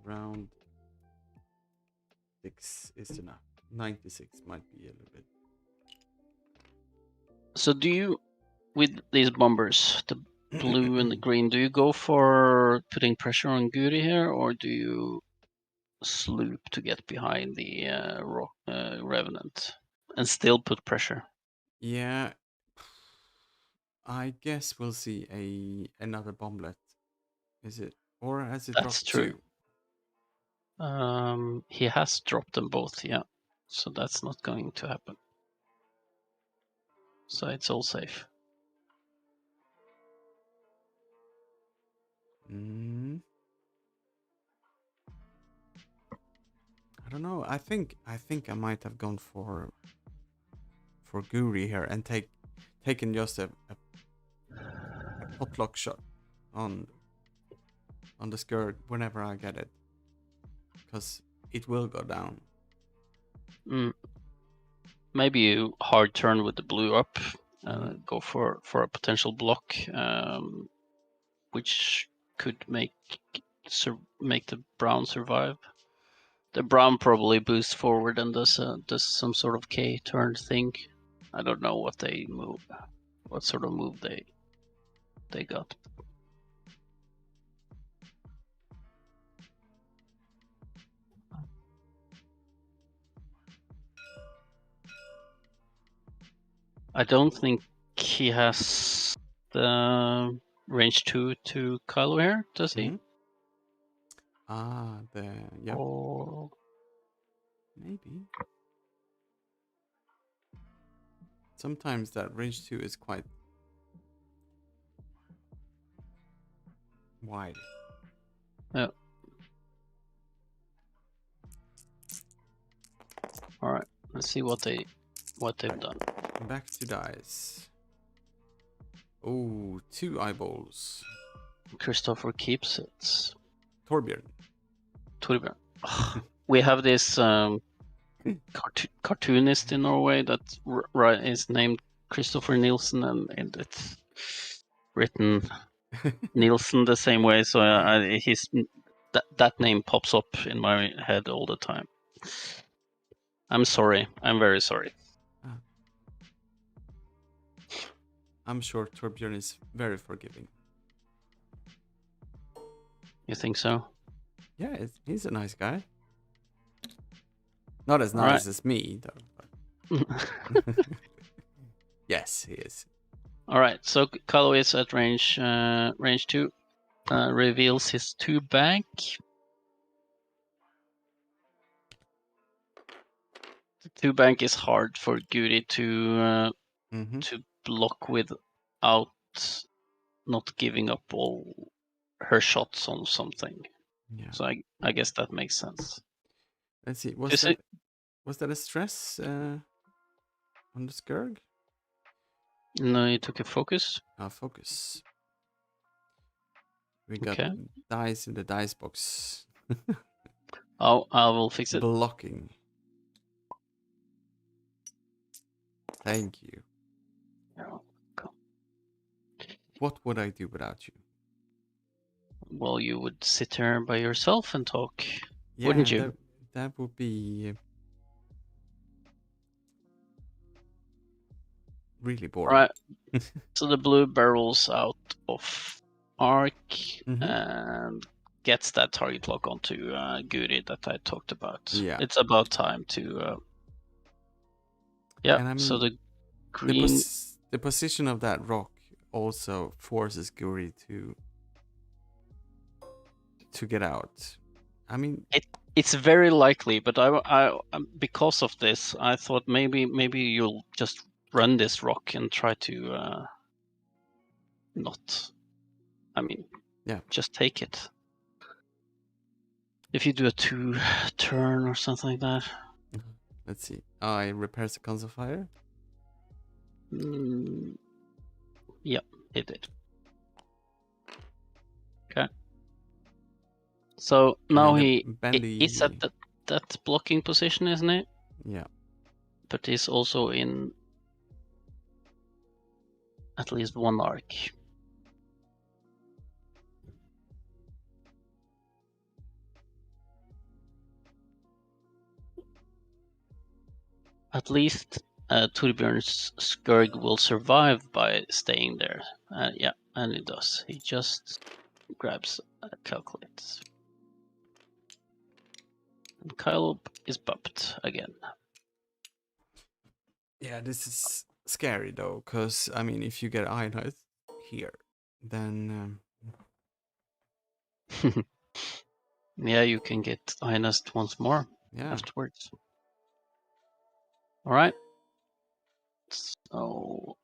Round 6 is enough. 96 might be a little bit. So do you, with these bombers, the blue and the green, do you go for putting pressure on Guri here, or do you sloop to get behind the Revenant and still put pressure? Yeah, I guess we'll see another bomblet. Is it, or has it That's dropped true. 2? He has dropped them both, yeah. So that's not going to happen. So it's all safe. I don't know. I think I might have gone for Guri here and taken just a potluck shot on the skirt whenever I get it, because it will go down. Maybe you hard turn with the blue up, go for a potential block, which could make the brown survive. The brown probably boosts forward and does some sort of K turn thing. I don't know what they move, what sort of move they got. I don't think he has the range 2 to Kylo here, does he? Yep. Or Maybe. Sometimes that range 2 is quite wide. yeah. All right. Let's see what they've done. Back to dice. Oh, 2 eyeballs. Christopher keeps it. Thorbjoern. Thorbjoern. We have this cartoonist in Norway that is named Christopher Nielsen, and it's written Nielsen the same way. So that name pops up in my head all the time. I'm sorry. I'm very sorry. I'm sure Thorbjoern is very forgiving. You think so? Yeah, he's a nice guy. Not as nice as me, though. But yes, he is. All right, so Kylo is at range 2. Reveals his 2 bank. The 2 bank is hard for Guri to block without not giving up all her shots on something. Yeah. So I guess that makes sense. Let's see. Was that a stress on the Skurg? No, you took a focus. Focus. We got dice in the dice box. Oh, I will fix it. Blocking. Thank you. You're welcome. What would I do without you? Well, you would sit here by yourself and talk, Yeah, wouldn't you? That would be really boring. Right. So the blue barrels out of arc and gets that target lock onto Guri that I talked about. Yeah. It's about time to. Yeah. And I mean, so the green. The position of that rock also forces Guri to get out. I mean, it's very likely, but I because of this, I thought maybe you'll just run this rock and try to not. I mean, yeah, just take it. If you do a 2 turn or something like that. Let's see. I repairs the console fire. Yep, it did. Okay. So now he's at that blocking position, isn't it? Yeah. But he's also in at least one arc. at least Thorbjoern's Skurg will survive by staying there. Yeah, and it does. He just grabs a calculate. And Kylo is bumped again. Yeah, this is scary though, because I mean, if you get ionized here, then Yeah, you can get ionized once more yeah, afterwards. All right. So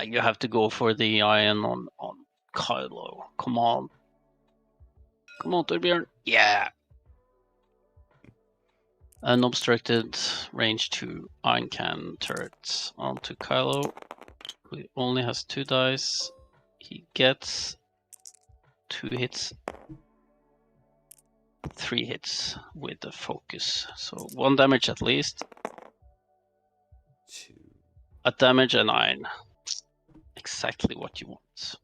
you have to go for the iron on Kylo. Come on, Thorbjoern. Yeah. Unobstructed range 2 iron cannon turret onto Kylo, who only has 2 dice. He gets 2 hits, 3 hits with the focus. So 1 damage at least. 2. A damage and iron. Exactly what you want.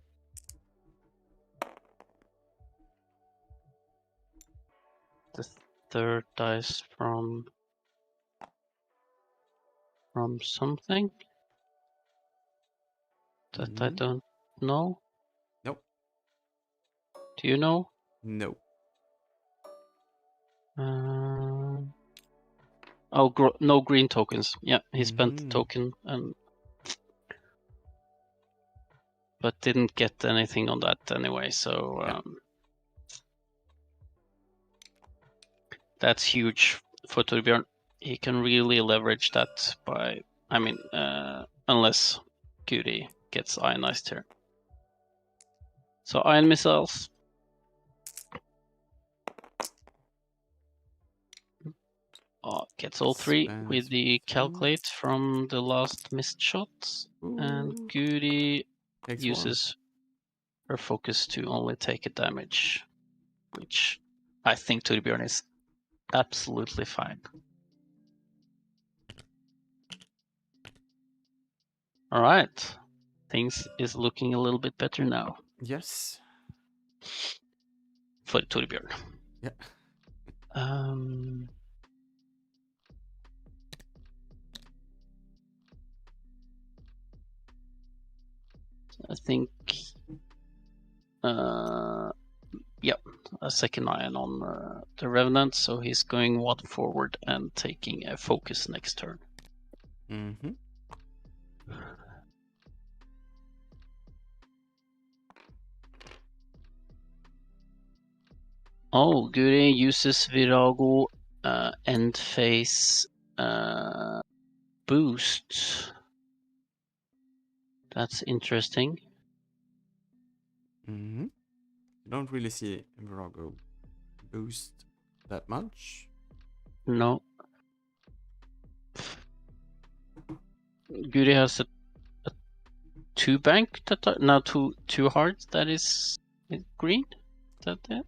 The third dice from something that I don't know. Nope. Do you know? No. Oh, no green tokens. Yeah, he spent the token but didn't get anything on that anyway. So that's huge for Thorbjoern. He can really leverage that by, I mean, unless Guri gets ionized here. So ion missiles. Gets all 3 with the calculate from the last missed shots. And Guri uses her focus to only take a damage, which I think Thorbjoern is absolutely fine. All right, things is looking a little bit better now Yes. for Thorbjoern. Yeah. I think, yeah, a second iron on the Revenant, so he's going 1 forward and taking a focus next turn. Mm-hmm. Oh, Guri uses Virago end phase boost. That's interesting. Mm-hmm. You don't really see Virago boost that much. No. Guri has a 2 bank that are now 2 hearts that is green. Is that it?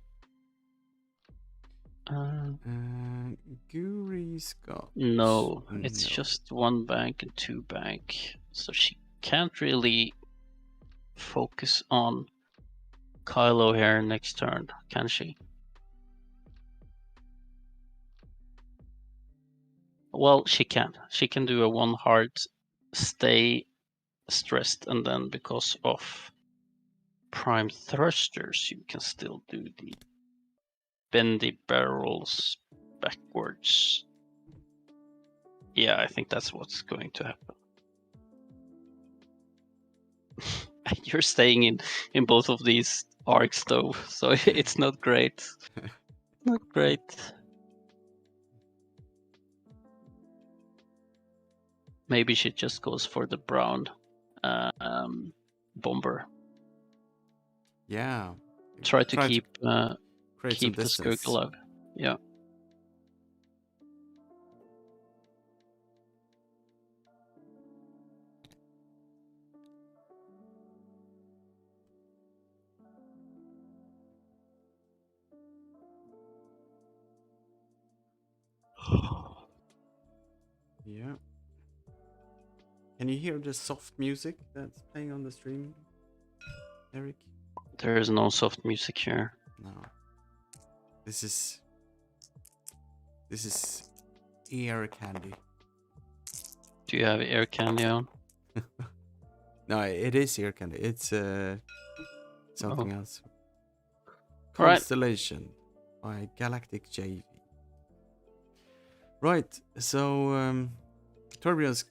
Guri's got No, it's just 1 bank and 2 bank, so she can't really focus on Kylo here next turn, can she? Well, she can. She can do a 1 heart, stay stressed, and then because of prime thrusters, you can still do the bendy barrels backwards. Yeah, I think that's what's going to happen. You're staying in both of these arcs though, so it's not great. Not great. Maybe she just goes for the brown bomber. Yeah. Try to keep the distance. Skurk alive. Yeah. Yeah. Can you hear the soft music that's playing on the stream, Eric? There is no soft music here. No. This is ear candy. Do you have air candy on? No, it is ear candy. It's something else. All right. Constellation by Galactic JV. Right, so Thorbjoern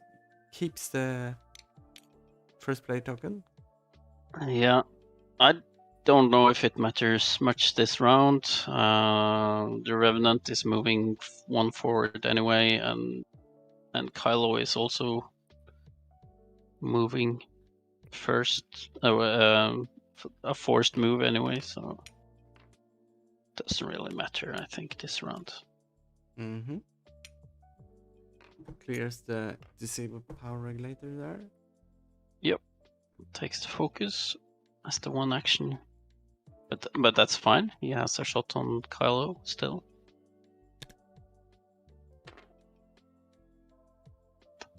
keeps the first play token. Yeah, I don't know if it matters much this round. The Revenant is moving one forward anyway, and Kylo is also moving first. A forced move anyway, so doesn't really matter. I think this round. Mm-hmm. Clears the disabled power regulator there. Yep, takes the focus as the one action, but that's fine. He has a shot on Kylo still.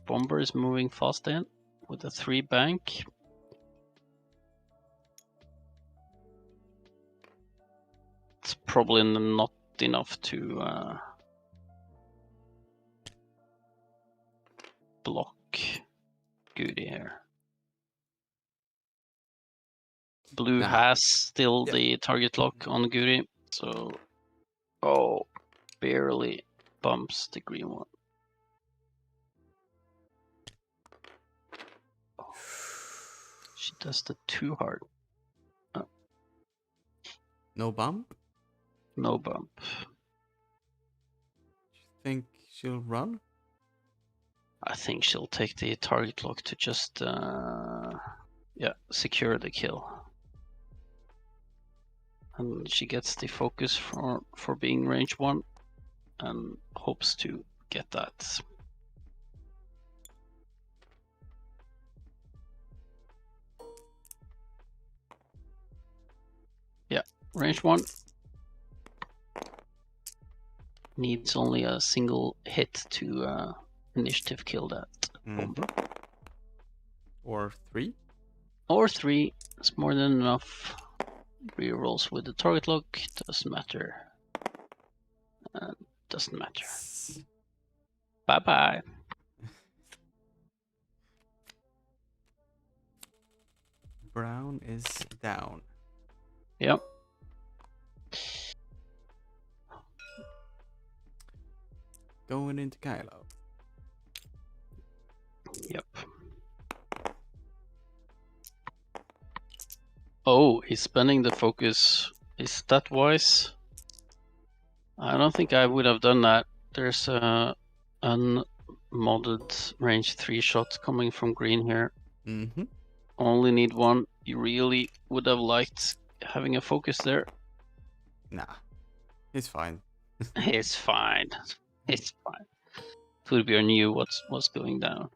Bomber is moving fast in with a 3 bank. It's probably not enough to block Goody here. Blue Nah. has still Yep. the target lock on Goody, so barely bumps the green one. Oh, she does the too hard. No bump. No bump. Think she'll run? I think she'll take the target lock to just secure the kill. And she gets the focus for being range 1 and hopes to get that. Yeah, range 1. Needs only a single hit to initiative kill that bomber. Or 3? Or 3 is more than enough. Rerolls with the target lock, doesn't matter. Doesn't matter. Bye bye. Brown is down. Yep. Going into Kylo. Yep. Oh, he's spending the focus. Is that wise? I don't think I would have done that. There's a unmodded range 3 shot coming from green here. Mm-hmm. Only need 1. You really would have liked having a focus there. Nah. It's fine. It's fine. It's fine. Thorbjoern knew what's going down.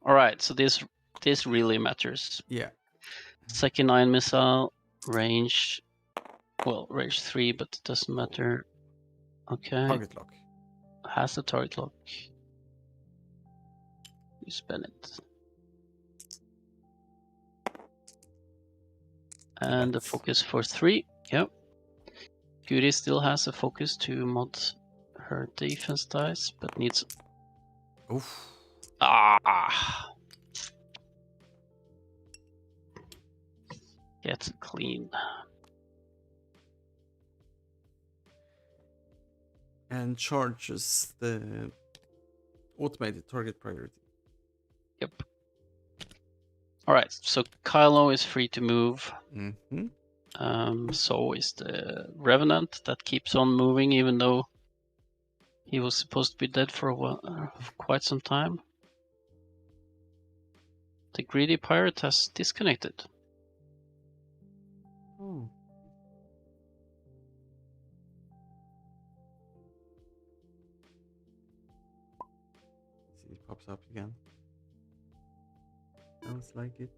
Alright, so this really matters. Yeah. Second 9 missile, range 3, but it doesn't matter. Okay. Target lock. Has the target lock. You spend it. And the focus for 3. Yep. Goody still has a focus to mod her defense dice, but needs. Oof. Gets it clean. And charges the automated target priority. Yep. Alright, so Kylo is free to move. Mm-hmm. So is the Revenant that keeps on moving even though he was supposed to be dead for a while, quite some time. The greedy pirate has disconnected. Oh. See, it pops up again. Sounds like it.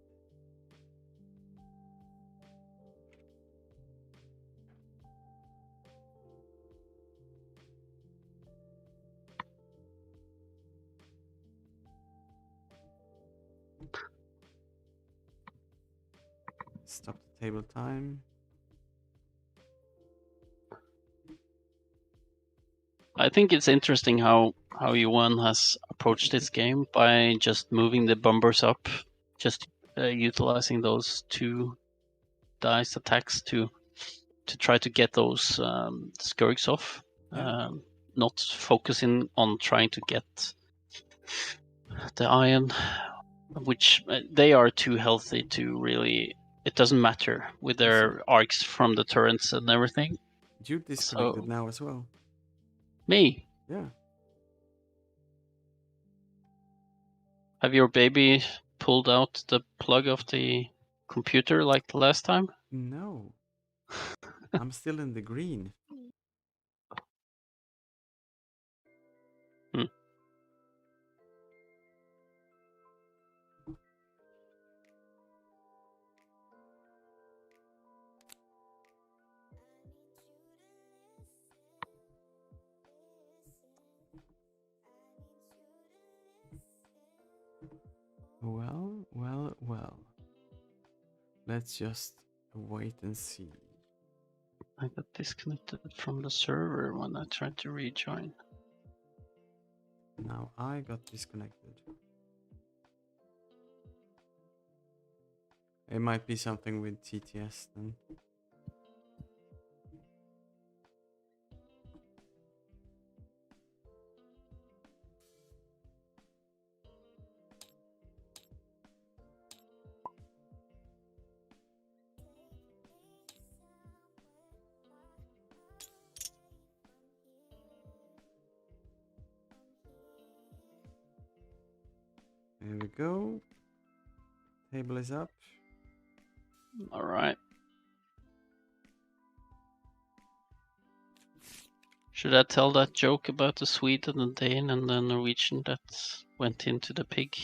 Stop the table time. I think it's interesting how Johan has approach this game by just moving the bombers up, just utilizing those 2 dice attacks to try to get those skurks off. Yeah. Not focusing on trying to get the iron, which they are too healthy to really. It doesn't matter with their arcs from the turrets and everything. You disconnected So- now as well. Me, Yeah. have your baby pulled out the plug of the computer like the last time? No. I'm still in the green. Hmm. Well. Let's just wait and see. I got disconnected from the server when I tried to rejoin. Now I got disconnected. It might be something with TTS then. There we go. Table is up. All right. Should I tell that joke about the Swede and the Dane and the Norwegian that went into the pig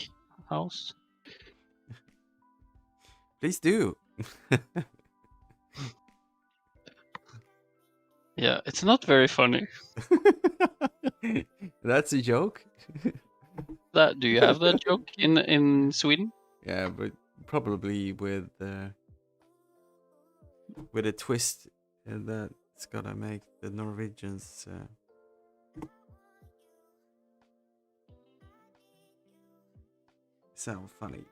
house? Please do. Yeah, it's not very funny. That's a joke. Do you have that joke in Sweden? Yeah, but probably with a twist that's gonna make the Norwegians sound funny.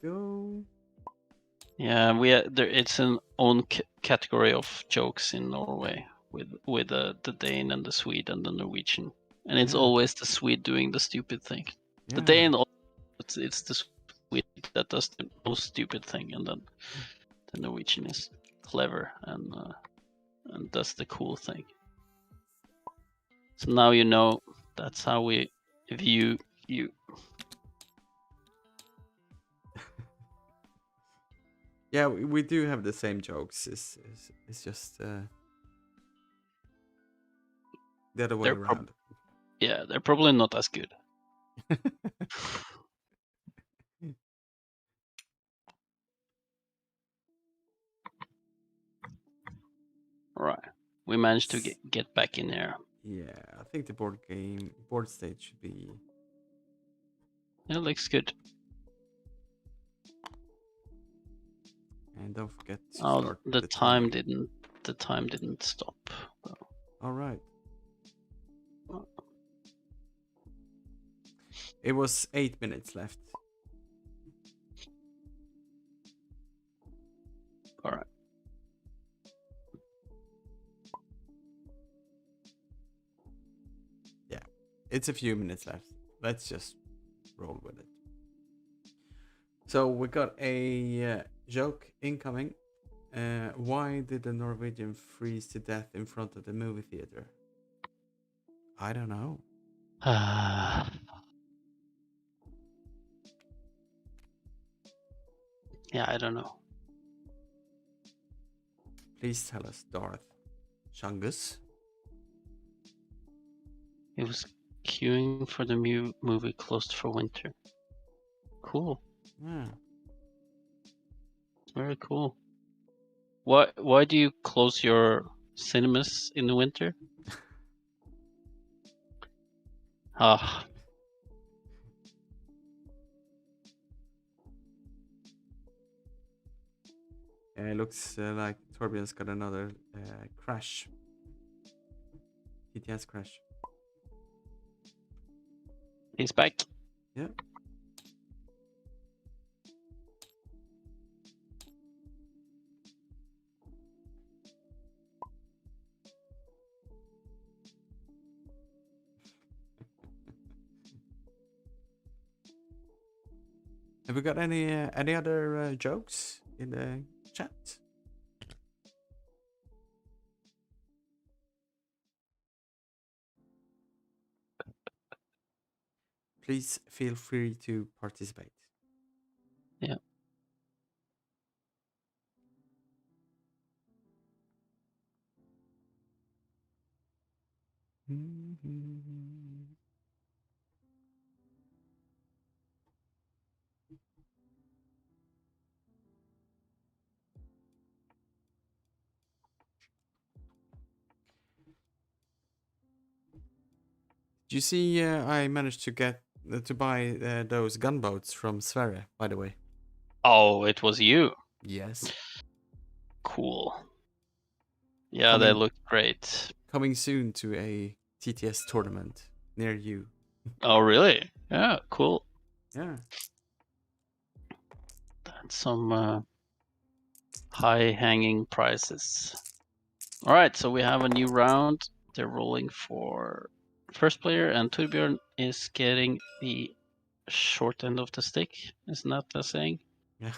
There we go. Yeah, it's an own category of jokes in Norway with the Dane and the Swede and the Norwegian, and it's Yeah. always the Swede doing the stupid thing. The Yeah. Dane, it's the Swede that does the most stupid thing, and then the Norwegian is clever and does the cool thing. So now you know that's how we view you. Yeah, we do have the same jokes. It's just the other way They're around. Yeah, they're probably not as good. Right. We managed to get back in there. Yeah, I think the board state should be. It looks good. And don't forget to Oh, start the time didn't stop. Well, All right. It was 8 minutes left. all right. It's a few minutes left. Let's just roll with it. So we got a joke incoming. Why did the Norwegian freeze to death in front of the movie theater? I don't know. Yeah, I don't know. Please tell us, Darth. Shungus? It was queuing for the movie closed for winter. Cool. Yeah. Very cool. Why do you close your cinemas in the winter? Ah, It looks like Thorbjoern's got another crash. TTS crash. He's back. Yeah. Have we got any other jokes in the chat? Please feel free to participate. Yeah. Did you see I managed to get to buy those gunboats from Sverre, by the way? Oh, it was you. Yes. Cool. Yeah, they Coming- look great. Coming soon to a TTS tournament near you. Oh, really? Yeah, cool. Yeah. That's some high-hanging prizes. All right, so we have a new round. They're rolling for first player, and Thorbjoern is getting the short end of the stick. Isn't that the saying? Yeah.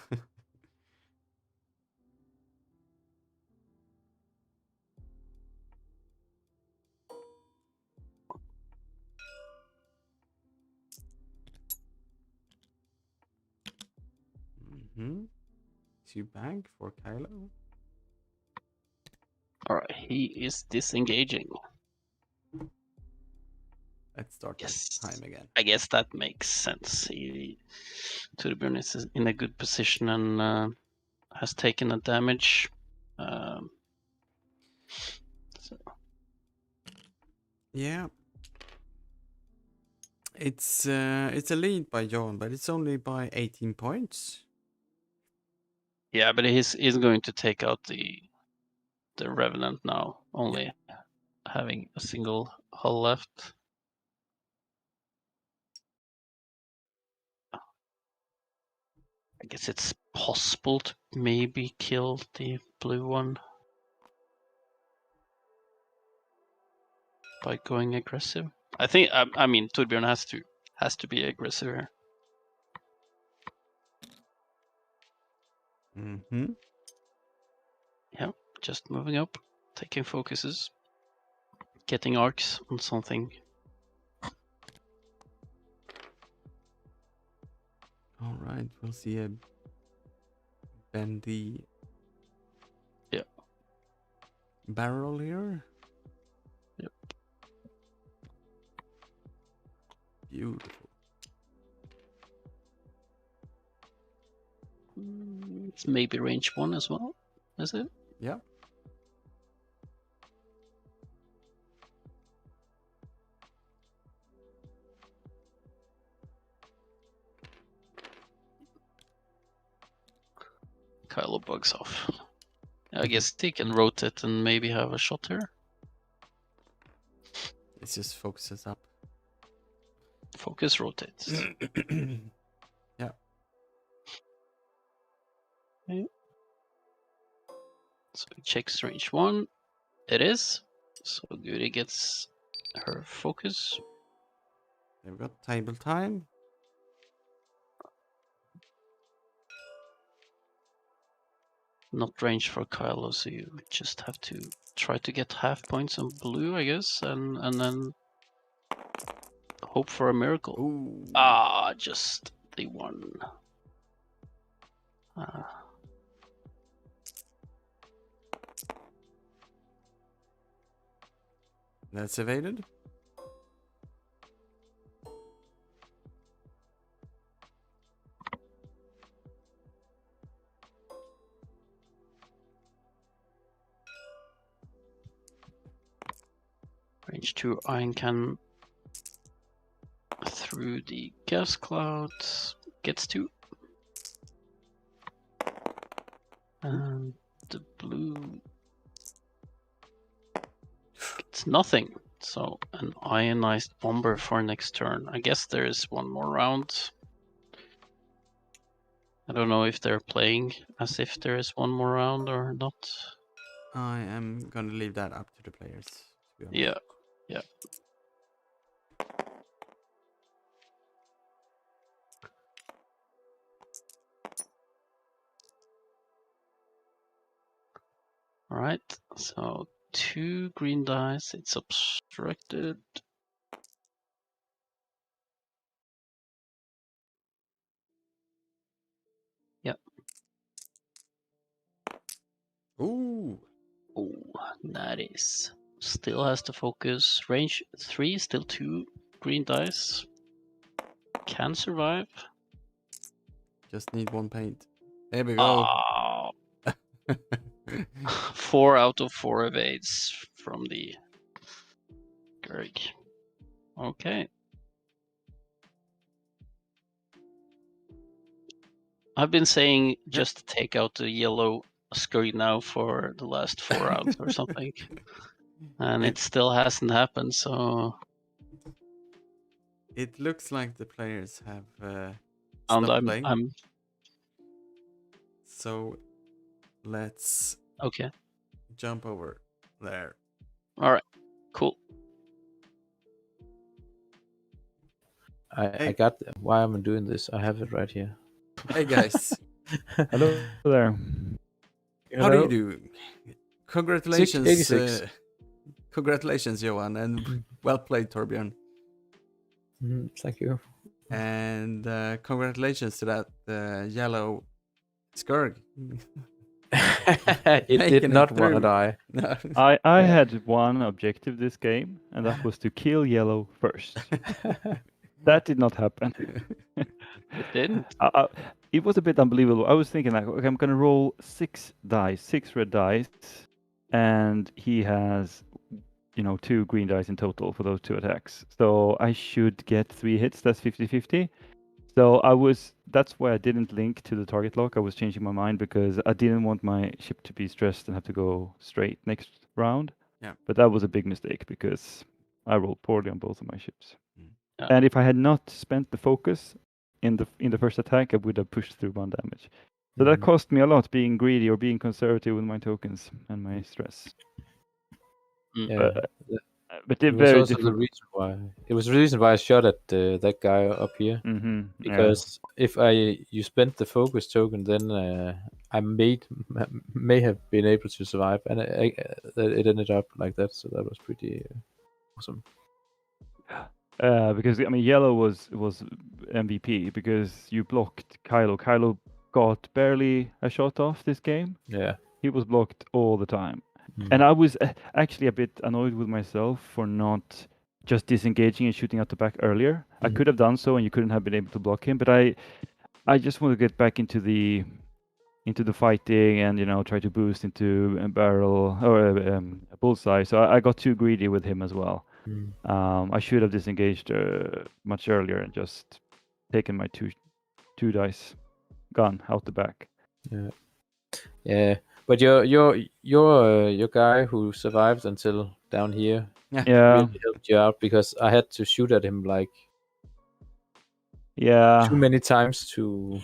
Mm-hmm. 2 bank for Kylo. All right, he is disengaging. Let's start Yes. the time again. I guess that makes sense. Thorbjoern is in a good position and has taken a damage. So. Yeah. It's a lead by Johan, but it's only by 18 points. Yeah, but he's going to take out the Revenant now, only having a single hull left. I guess it's possible to maybe kill the blue one by going aggressive. I think I mean Thorbjoern has to be aggressive here. Mm-hmm. Yeah, just moving up, taking focuses, getting arcs on something. All right, we'll see a bendy barrel here. Yep. Beautiful. It's maybe range 1 as well, is it? Yeah. Kylo bugs off. I guess he can rotate and maybe have a shot here. It just focuses up. Focus rotates. Yeah. Okay. So he checks range 1. It is. So Guri gets her focus. They've got table time. Not range for Kylo, so you just have to try to get half points on blue, I guess, and then hope for a miracle. Ooh. Ah, just the one. That's evaded. Range 2 iron cannon through the gas clouds. Gets 2. And the blue gets nothing. So an ionized bomber for next turn. I guess there is one more round. I don't know if they're playing as if there is one more round or not. I am gonna leave that up to the players. To be honest. Yeah, yeah. All right, so 2 green dice, it's obstructed. Yep. Ooh. Oh, nice. Still has to focus. Range 3, still 2 green dice. Can survive. Just need 1 paint. There we go. Oh, 4 out of 4 evades from the Gerg. Okay. I've been saying just take out the yellow screen now for the last 4 rounds or something. And it still hasn't happened, so... It looks like the players have And stopped playing. I'm So let's okay. jump over there. All right, cool. I got why I'm doing this. I have it right here. Hey guys, Hello there. how do you do? Congratulations, 86. congratulations, Johan, and well played, Thorbjoern. Thank you. And congratulations to that yellow Skurg. It Making did not want to through. die. No. I had one objective this game, and that was to kill yellow first. That did not happen. It didn't. It was a bit unbelievable. I was thinking like, okay, I'm gonna roll 6 dice, 6 red dice, and he has, 2 green dice in total for those 2 attacks. So I should get 3 hits. That's 50-50. So that's why I didn't link to the target lock. I was changing my mind because I didn't want my ship to be stressed and have to go straight next round. Yeah. But that was a big mistake because I rolled poorly on both of my ships. Yeah. And if I had not spent the focus in the first attack, I would have pushed through 1 damage. So that cost me a lot, being greedy or being conservative with my tokens and my stress. Yeah. But It they're was very also different. the reason why. It was the reason why I shot at that guy up here. Mm-hmm. Because if you spent the focus token, then I may have been able to survive, and it ended up like that. So that was pretty awesome. Because yellow was MVP because you blocked Kylo. Kylo got barely a shot off this game. Yeah. He was blocked all the time. And I was actually a bit annoyed with myself for not just disengaging and shooting out the back earlier. I could have done so, and you couldn't have been able to block him. But I just want to get back into the fighting and try to boost into a barrel or a bullseye. So I got too greedy with him as well. I should have disengaged much earlier and just taken my two dice gun out the back. Yeah. Yeah. But your guy who survived until down here Yeah. really helped you out, because I had to shoot at him like Yeah. too many times to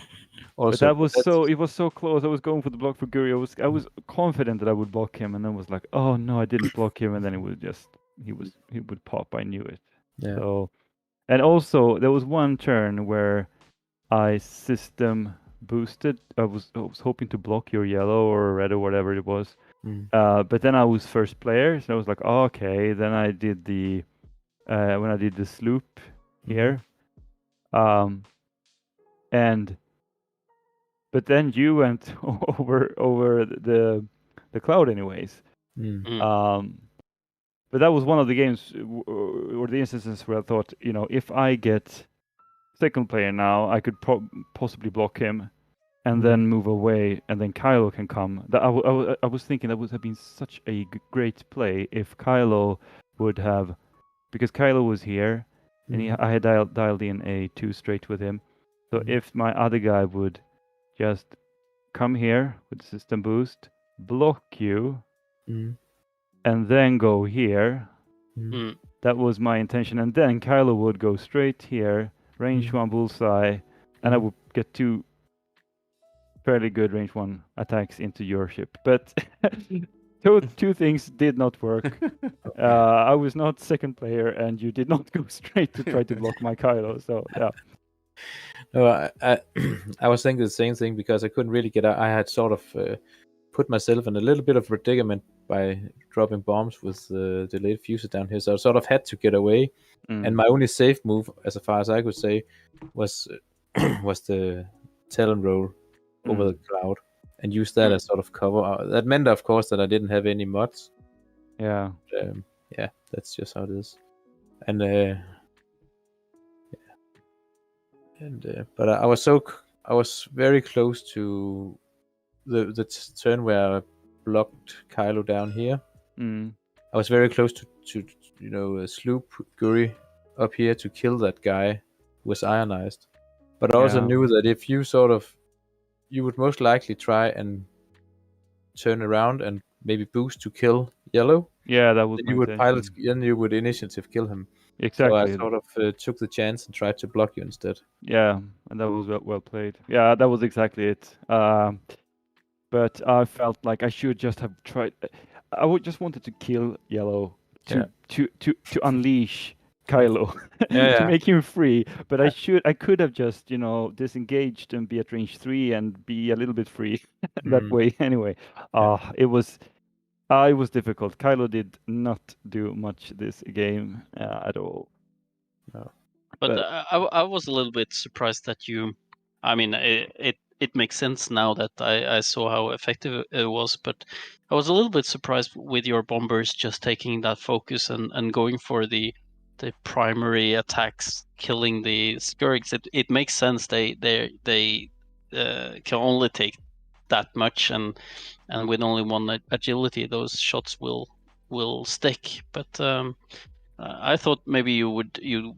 also. But it was so close. I was going for the block for Guri. I was confident that I would block him, and then was like, oh no, I didn't block him, and then he would pop. I knew it. Yeah. So, and also there was one turn where I system boosted. I was hoping to block your yellow or red or whatever it was. But then I was first player, so I was like, oh, okay. Then I did when I did the sloop here, but then you went over the cloud anyways. But that was one of the games or the instances where I thought, if I get second player now, I could possibly block him and then move away, and then Kylo can come. I was thinking that would have been such a great play if Kylo would have, because Kylo was here, and I had dialed in a 2 straight with him. So if my other guy would just come here with the system boost, block you, Mm. and then go here. Mm. That was my intention. And then Kylo would go straight here, range 1 bullseye, and I would get 2 fairly good range 1 attacks into your ship. But two things did not work. I was not second player, and you did not go straight to try to block my Kylo. So yeah. No, I I was thinking the same thing because I couldn't really get out. I had sort of put myself in a little bit of predicament by dropping bombs with the delayed fuses down here. So I sort of had to get away. And my only safe move, as far as I could say, was was the talon roll over the cloud and use that as sort of cover. That meant, of course, that I didn't have any mods. Yeah. Yeah, that's just how it is. And but I was very close to the turn where I blocked Kylo down here. I was very close to sloop Guri up here to kill that guy who was ionized. But I also knew that if you would most likely try and turn around and maybe boost to kill Yellow. Yeah, that was Then my you would intention. then you would initiative kill him. Exactly. So I sort of took the chance and tried to block you instead. Yeah, and that was well played. Yeah, that was exactly it. But I felt like I should just have tried. I would just wanted to kill Yellow to unleash Kylo to make him free. But I could have just disengaged and be at range 3 and be a little bit free that way. Anyway, it was difficult. Kylo did not do much this game at all. No. But I was a little bit surprised that you. I mean, it makes sense now that I saw how effective it was, but I was a little bit surprised with your bombers just taking that focus and going for the primary attacks, killing the Skirks. It makes sense. They can only take that much, and with only 1 agility, those shots will stick. But I thought maybe you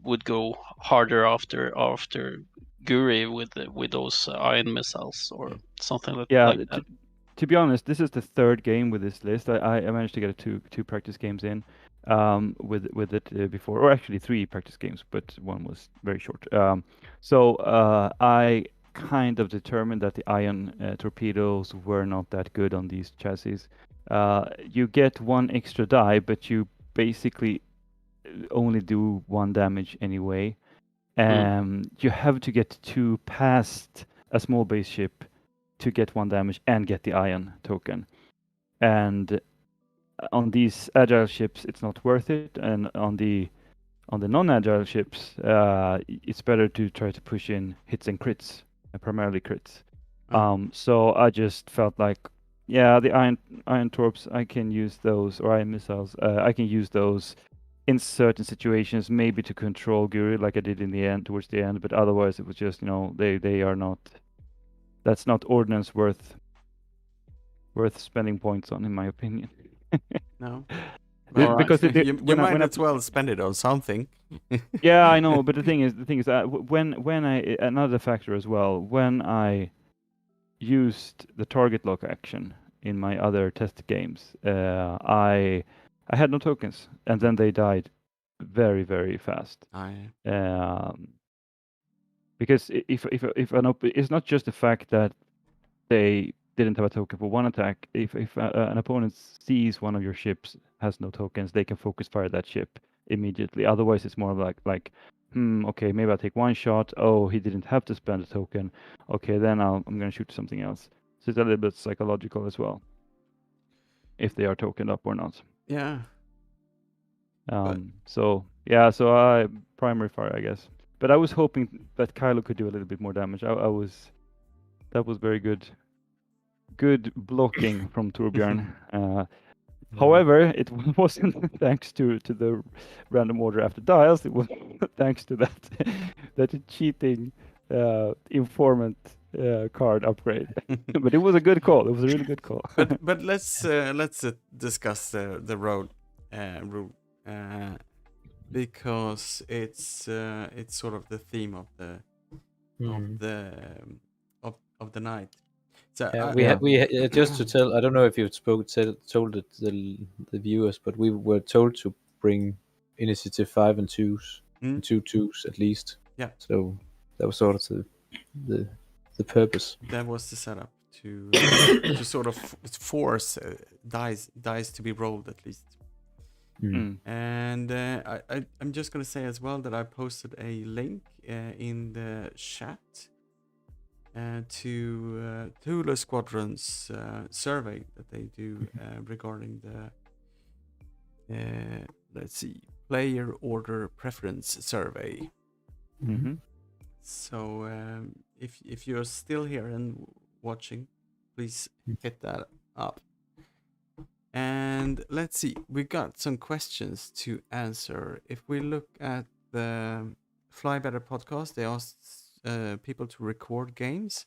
would go harder after Guri with those iron missiles or something like that. To be honest, this is the 3rd game with this list. I managed to get two practice games in with it before, or actually 3 practice games, but one was very short. So I kind of determined that the ion torpedoes were not that good on these chassis. You get 1 extra die, but you basically only do 1 damage anyway. You have to get 2 past a small base ship to get 1 damage and get the ion token. And on these agile ships, it's not worth it. And on the non-agile ships, it's better to try to push in hits and crits, primarily crits. So I just felt like, the ion torps, I can use those, or ion missiles, I can use those in certain situations, maybe to control Guri, like I did towards the end. But otherwise, it was just they are not. That's not ordnance worth spending points on, in my opinion. No. Because you might as well spend it on something. Yeah, I know, but the thing is when another factor as well, when I used the target lock action in my other test games, I had no tokens, and then they died very, very fast. Because if it's not just the fact that they didn't have a token for 1 attack. If an opponent sees one of your ships has no tokens, they can focus fire that ship immediately. Otherwise, it's more like okay, maybe I'll take 1 shot. Oh, he didn't have to spend a token. Okay, then I'm gonna shoot something else. So it's a little bit psychological as well, if they are tokened up or not. Yeah. So I primary fire, I guess. But I was hoping that Kylo could do a little bit more damage. That was very good blocking from Thorbjoern. However, it wasn't thanks to the random order after dials. It was thanks to that cheating informant card upgrade. But it was a good call. It was a really good call. but let's discuss the road rule because it's sort of the theme of the of the night. So we just to tell. I don't know if you've told it the viewers, but we were told to bring initiative 5 and 2s, and 2 2s at least. Yeah. So that was sort of the purpose. that was the setup to sort of force dice to be rolled at least. And I'm just gonna say as well that I posted a link in the chat to Thule Squadron's survey that they do regarding the let's see, player order preference survey. So if you're still here and watching, please hit that up. And let's see, we got some questions to answer. If we look at the Fly Better podcast, they asked people to record games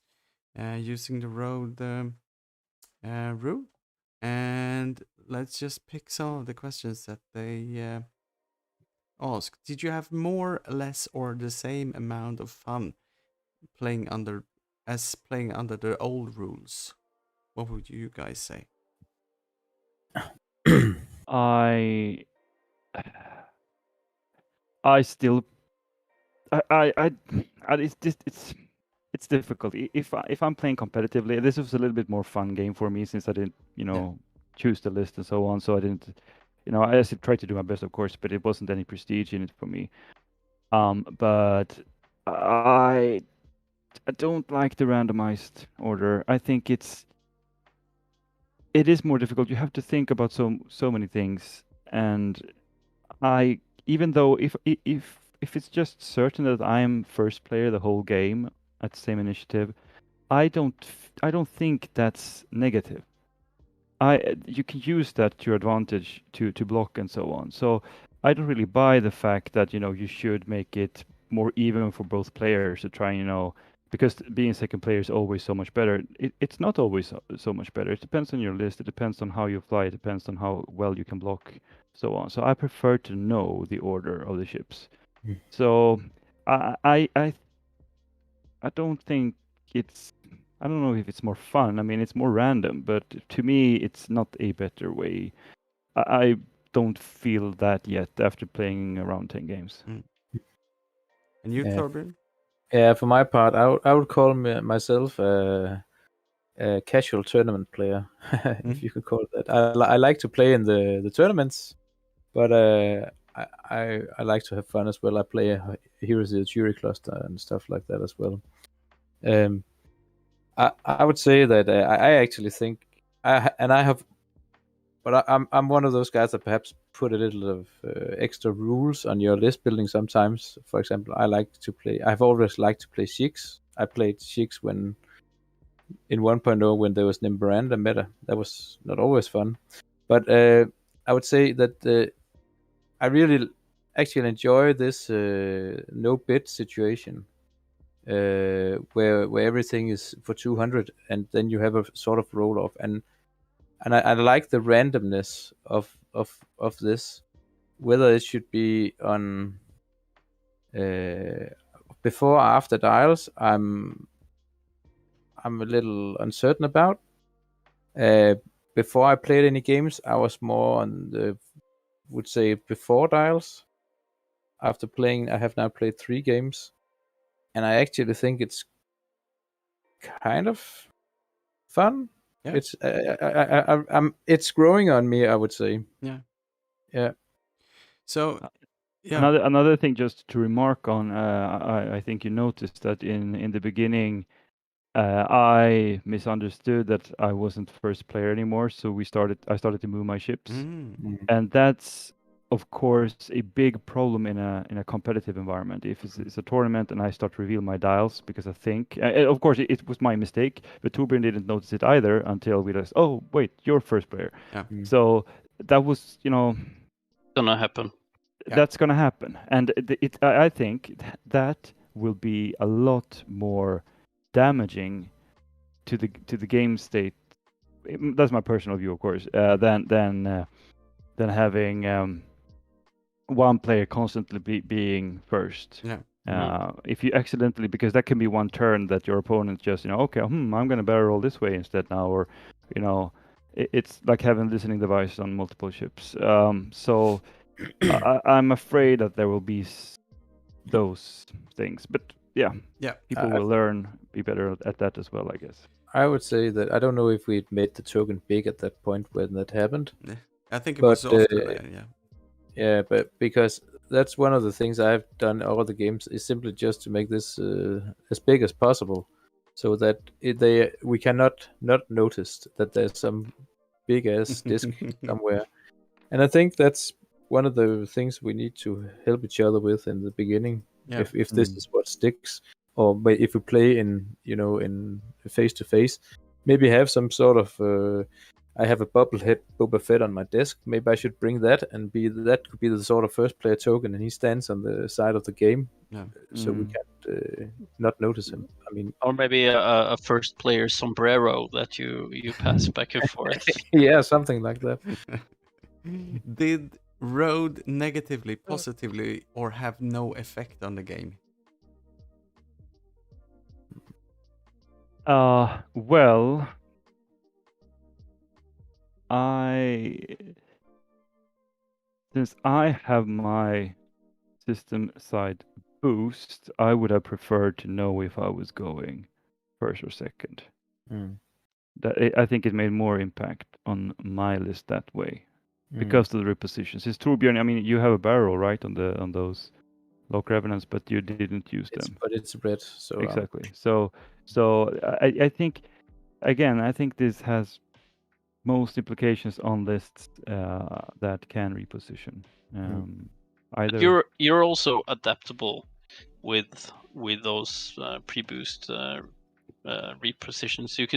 using the road rule. And let's just pick some of the questions that they asked. Did you have more, less, or the same amount of fun playing under the old rules? What would you guys say? I still it's difficult. If I'm playing competitively, this was a little bit more fun game for me since I didn't choose the list and so on. So I didn't, I just tried to do my best, of course, but it wasn't any prestige in it for me. But I don't like the randomized order. I think it is more difficult. You have to think about so many things, and even though if it's just certain that I'm first player the whole game at the same initiative, I don't think that's negative. You can use that to your advantage to block and so on. So I don't really buy the fact that you should make it more even for both players to try because being second player is always so much better. It's not always so much better. It depends on your list. It depends on how you fly. It depends on how well you can block, so on. So I prefer to know the order of the ships. So I don't think I don't know if it's more fun. I mean, it's more random, but to me, it's not a better way. I don't feel that yet after playing around 10 games. And you, Thorbjoern? Yeah, for my part, I would call myself a casual tournament player, if you could call it that. I like to play in the tournaments, but I like to have fun as well. I play Heroes of the Jury Cluster and stuff like that as well. I would say that I actually think I'm one of those guys that perhaps put a little of extra rules on your list building sometimes. For example, I've always liked to play Sheiks. I played Sheiks when in 1.0 when there was Nimbaranda meta. That was not always fun, but I would say that I really actually enjoy this no bid situation where everything is for 200 and then you have a sort of roll off, and I like the randomness of this, whether it should be on before or after dials. I'm a little uncertain about. Before I played any games, I was more on would say before dials. After playing, I have now played 3 games, and I actually think it's kind of fun. Yeah. It's growing on me, I would say. Yeah. So another thing just to remark on, I think you noticed that in the beginning I misunderstood that I wasn't first player anymore, so I started to move my ships, and that's of course a big problem in a competitive environment. If it's a tournament and I start to reveal my dials, because I think of course it was my mistake, but Thorbjoern didn't notice it either until we realized, oh wait, you're first player. So that was gonna happen. That's gonna happen, and I think that will be a lot more damaging to the game state. That's my personal view, of course. Than having one player constantly being first. If you accidentally, because that can be one turn that your opponent just, okay, I'm going to barrel roll this way instead now, or, it's like having listening device on multiple ships. So I'm afraid that there will be those things, but yeah, people will learn, be better at that as well, I guess. I would say that I don't know if we'd made the token big at that point when that happened. I think it was after that, Yeah, but because that's one of the things I've done all the games is simply just to make this as big as possible, so that we cannot not notice that there's some big ass disc somewhere. And I think that's one of the things we need to help each other with in the beginning. If this is what sticks, or if we play in face to face, maybe have some sort of. I have a bobblehead Boba Fett on my desk. Maybe I should bring that and that could be the sort of first player token, and he stands on the side of the game, so we can't not notice him. I mean, or maybe a first player sombrero that you pass back and forth. Yeah, something like that. Did road negatively, positively, or have no effect on the game? Well, since I have my system side boost, I would have preferred to know if I was going first or second. I think it made more impact on my list that way because of the repositions. Since Thorbjoern, I mean, you have a barrel, right, on those lock revenants, but you didn't use them. But it's red, so exactly. So I think, again, I think this has most implications on lists that can reposition. Either you're also adaptable with those pre-boost repositions. You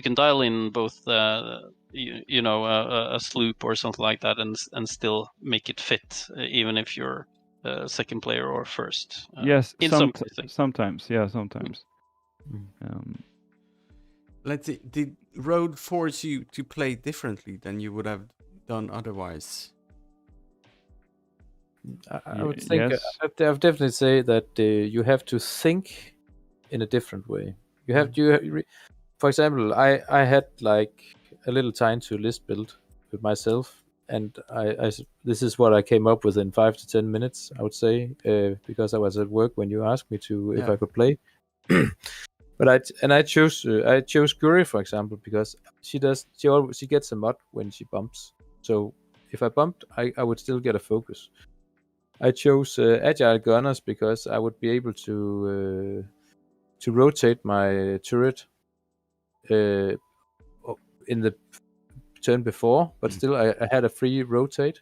can dial in both a sloop or something like that and still make it fit, even if you're second player or first. Yes, sometimes. Let's see. Did road force you to play differently than you would have done otherwise? I would think I would definitely say that you have to think in a different way. You have to, for example, I had like a little time to list build with myself, and this is what I came up with in 5 to 10 minutes, I would say, because I was at work when you asked me to if I could play. But I chose Guri, for example, because she gets a mod when she bumps. So if I bumped, I would still get a focus. I chose Agile Gunners because I would be able to rotate my turret in the turn before, but still I had a free rotate.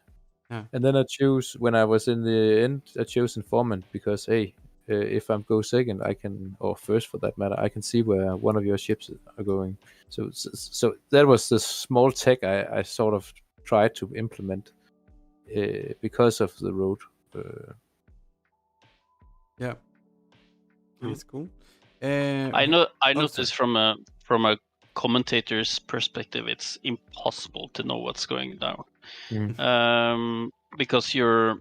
And then I chose, when I was in the end, I chose Informant because, hey, if I go second, I can, or first for that matter, I can see where one of your ships are going. So that was the small tech I sort of tried to implement because of the road. That's cool. I noticed from a commentator's perspective, it's impossible to know what's going down, because you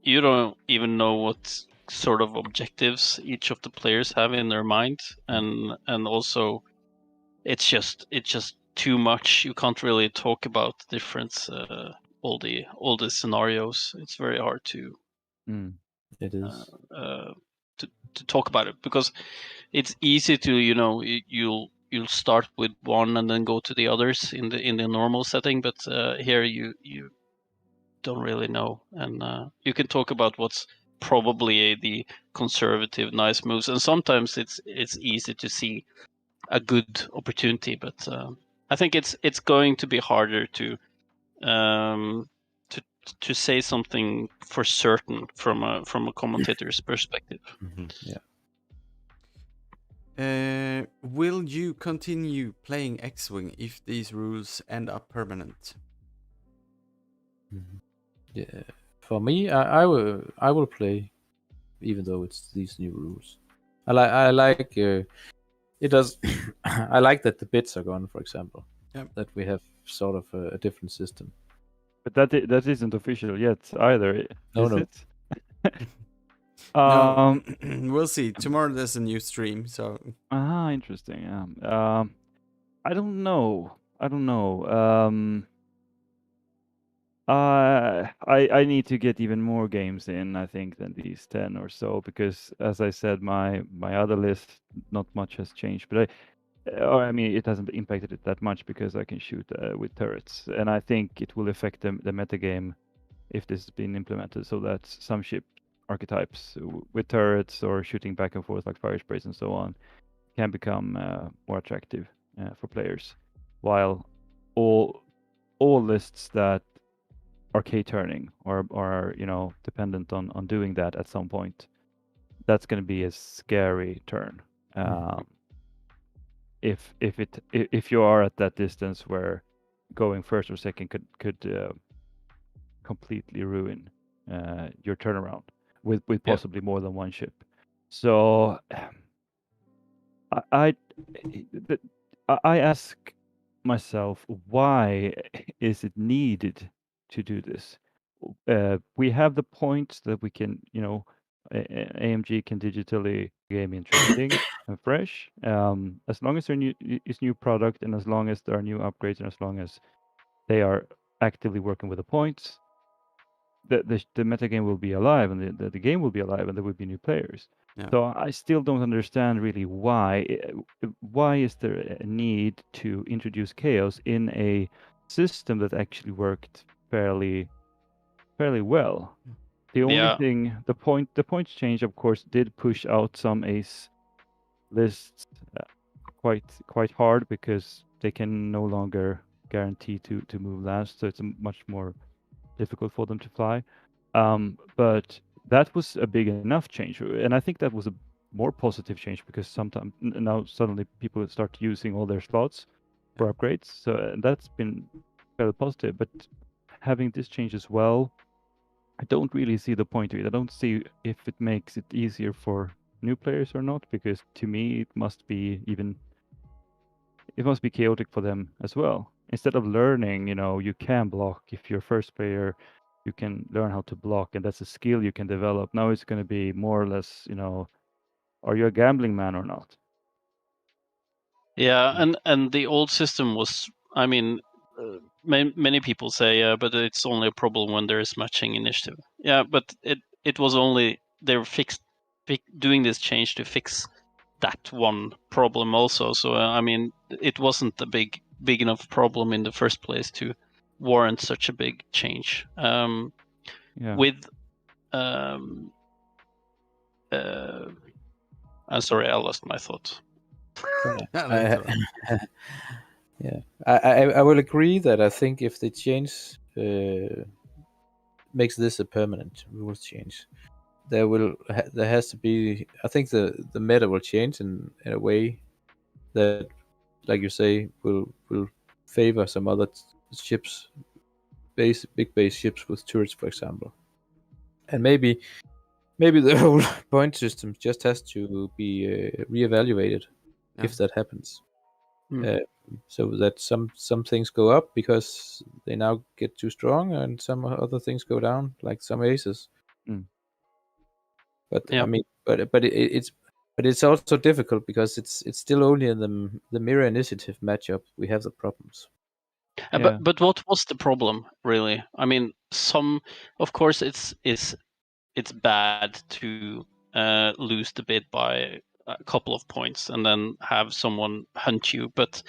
don't even know what sort of objectives each of the players have in their mind, and also it's just too much. You can't really talk about the difference, all the scenarios. It's very hard to it is to talk about it, because it's easy to you'll start with one and then go to the others in the normal setting, but here you don't really know, and you can talk about what's probably the conservative nice moves, and sometimes it's easy to see a good opportunity, but I think it's going to be harder to say something for certain from a commentator's perspective. Will you continue playing X-Wing if these rules end up permanent? Yeah, for me, I will play, even though it's these new rules. I like it does. I like that the bits are gone, for example. That we have sort of a different system. But that isn't official yet either. No. Is it? No, we'll see. Tomorrow there's a new stream, so Interesting. Yeah. I don't know. I need to get even more games in, I think, than these 10 or so, because as I said, my other list, not much has changed, but I mean, it hasn't impacted it that much because I can shoot with turrets, and I think it will affect the metagame if this has been implemented, so that some ship archetypes with turrets or shooting back and forth like fire sprays and so on can become more attractive for players, while all lists that are K-turning or are dependent on doing that at some point, that's going to be a scary turn. If you are at that distance where going first or second could completely ruin your turnaround with possibly more than one ship. So I ask myself, why is it needed to do this? We have the points that we can, AMG can digitally game in trading and fresh. As long as there is new product, and as long as there are new upgrades, and as long as they are actively working with the points, the metagame will be alive, and the game will be alive, and there will be new players. Yeah. So I still don't understand really why is there a need to introduce chaos in a system that actually worked fairly well. The only thing, the points change, of course, did push out some ace lists quite hard, because they can no longer guarantee to move last, so it's much more difficult for them to fly. But that was a big enough change, and I think that was a more positive change, because sometimes now suddenly people start using all their slots for upgrades, so that's been fairly positive. But having this change as well, I don't really see the point of it. I don't see if it makes it easier for new players or not, because to me it must be chaotic for them as well. Instead of learning, you can block. If you're first player, you can learn how to block, and that's a skill you can develop. Now it's going to be more or less, are you a gambling man or not? Yeah, and the old system was, I mean, many people say, but it's only a problem when there is matching initiative. Yeah, but it was only they're doing this change to fix that one problem also. So I mean, it wasn't a big enough problem in the first place to warrant such a big change. With I'm sorry, I lost my thought. Yeah, I will agree that I think if the change makes this a permanent rules change, there has to be. I think the meta will change in a way that, like you say, will favor some other ships, big base ships with turrets, for example, and maybe the whole point system just has to be reevaluated if that happens. So that some things go up because they now get too strong, and some other things go down, like some aces. But I mean, it's also difficult because it's still only in the mirror initiative matchup we have the problems. But what was the problem really? I mean, of course it's bad to lose the bid by a couple of points and then have someone hunt you, but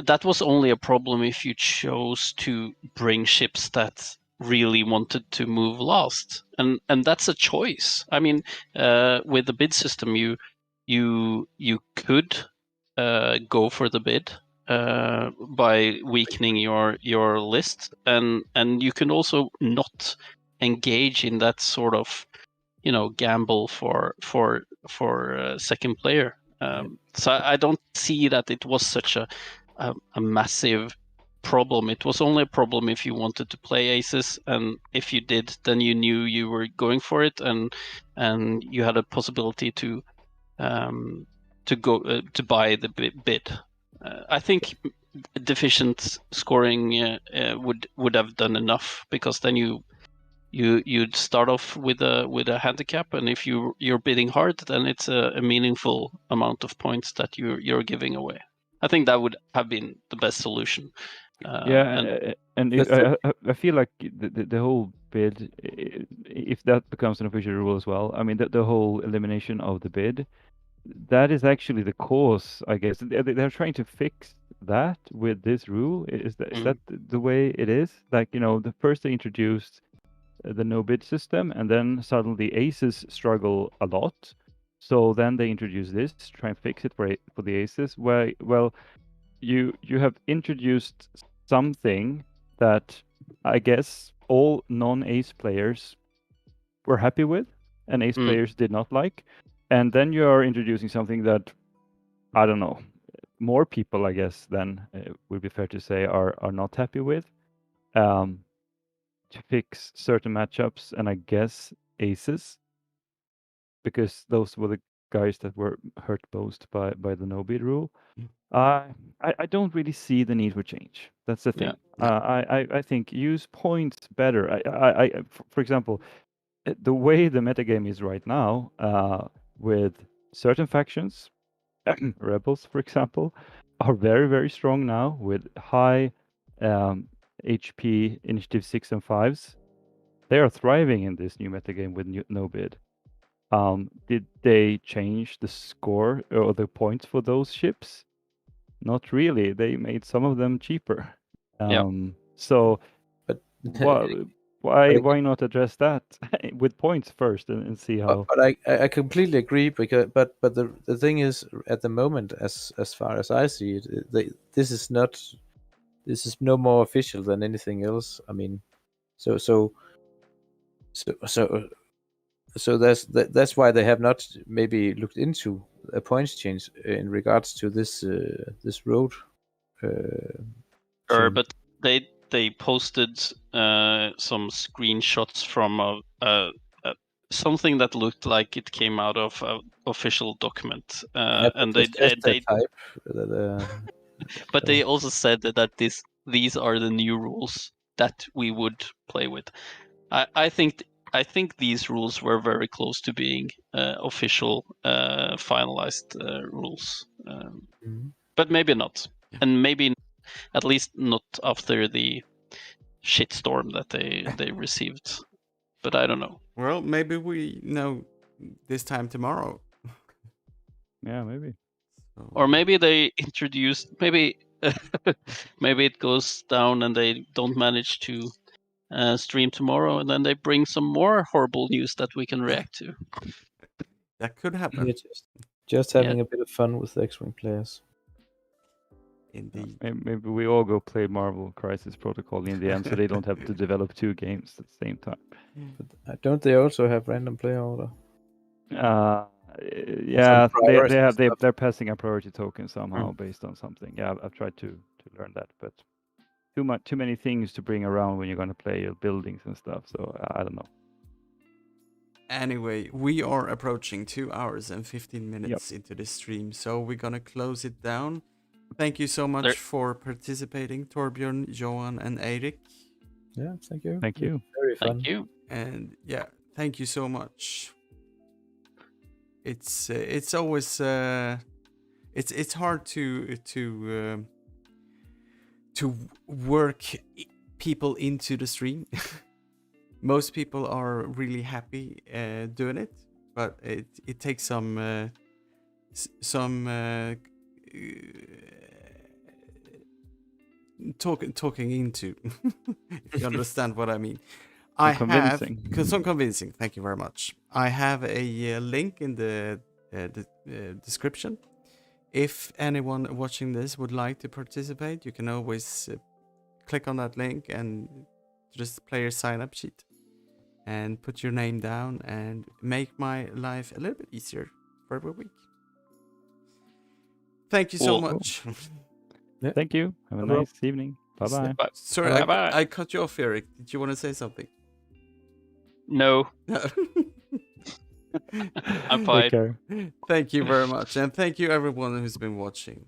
that was only a problem if you chose to bring ships that really wanted to move last, and that's a choice. I mean, with the bid system, you could go for the bid by weakening your list, and you can also not engage in that sort of gamble for second player. So I don't see that it was such a massive problem. It was only a problem if you wanted to play aces, and if you did, then you knew you were going for it, and you had a possibility to go to buy the bid. I think deficient scoring would have done enough, because then you you'd start off with a handicap, and if you're bidding hard, then it's a meaningful amount of points that you're giving away. I think that would have been the best solution. And I feel like the whole bid, if that becomes an official rule as well, I mean the whole elimination of the bid, that is actually the cause, I guess. They're trying to fix that with this rule. Is that the way it is? Like, the first they introduced the no bid system, and then suddenly aces struggle a lot. So then they introduce this to try and fix it for the aces. Where, well, you have introduced something that I guess all non-ace players were happy with, and ace players did not like. And then you are introducing something that, I don't know, more people, I guess, then would be fair to say, are not happy with, to fix certain matchups, and I guess aces, because those were the guys that were hurt most by the no bid rule. I don't really see the need for change. That's the thing. I think use points better. For example, the way the metagame is right now, with certain factions, rebels, for example, are very, very strong now with high HP, initiative 6 and 5s. They are thriving in this new metagame with no bid. Did they change the score or the points for those ships? Not really. They made some of them cheaper. So, but why not address that with points first and see how? But I completely agree, because but the thing is, at the moment, as far as I see it, this is no more official than anything else. I mean, so that's why they have not maybe looked into a points change in regards to this road. But they posted some screenshots from something that looked like it came out of an official document, and they but they also said that these are the new rules that we would play with. I think these rules were very close to being official, finalized rules, but maybe not, and maybe at least not after the shitstorm that they received. But I don't know. Well, maybe we know this time tomorrow. Yeah, maybe. So... Or maybe they introduced, maybe it goes down and they don't manage to stream tomorrow, and then they bring some more horrible news that we can react to. That could happen. Yeah, just having a bit of fun with the X-Wing players. Indeed. Maybe we all go play Marvel Crisis Protocol in the end, so they don't have to develop 2 games at the same time. But don't they also have random player order? Yeah, they're passing a priority token somehow based on something. Yeah, I've tried to learn that, but too many things to bring around when you're going to play your buildings and stuff. So I don't know. Anyway, we are approaching 2 hours and 15 minutes into this stream, so we're gonna close it down. Thank you so much for participating, Thorbjoern, Johan, and Eirik. Yeah, thank you. Thank you. Very fun. Thank you. And yeah, thank you so much. It's always it's hard to work people into the stream. Most people are really happy doing it, but it takes some talking into, if you understand what I mean. Some convincing. Thank you very much. I have a link in the description. If anyone watching this would like to participate, you can always click on that link and just player sign up sheet and put your name down and make my life a little bit easier for every week. Thank you so much. Yeah. Thank you. Have a nice evening. Bye-bye. Sorry, I cut you off, Eirik. Did you want to say something? No. I'm fine. Thank you very much. And thank you everyone who's been watching.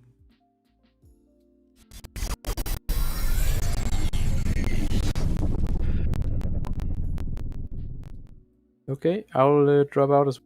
Okay, I'll drop out as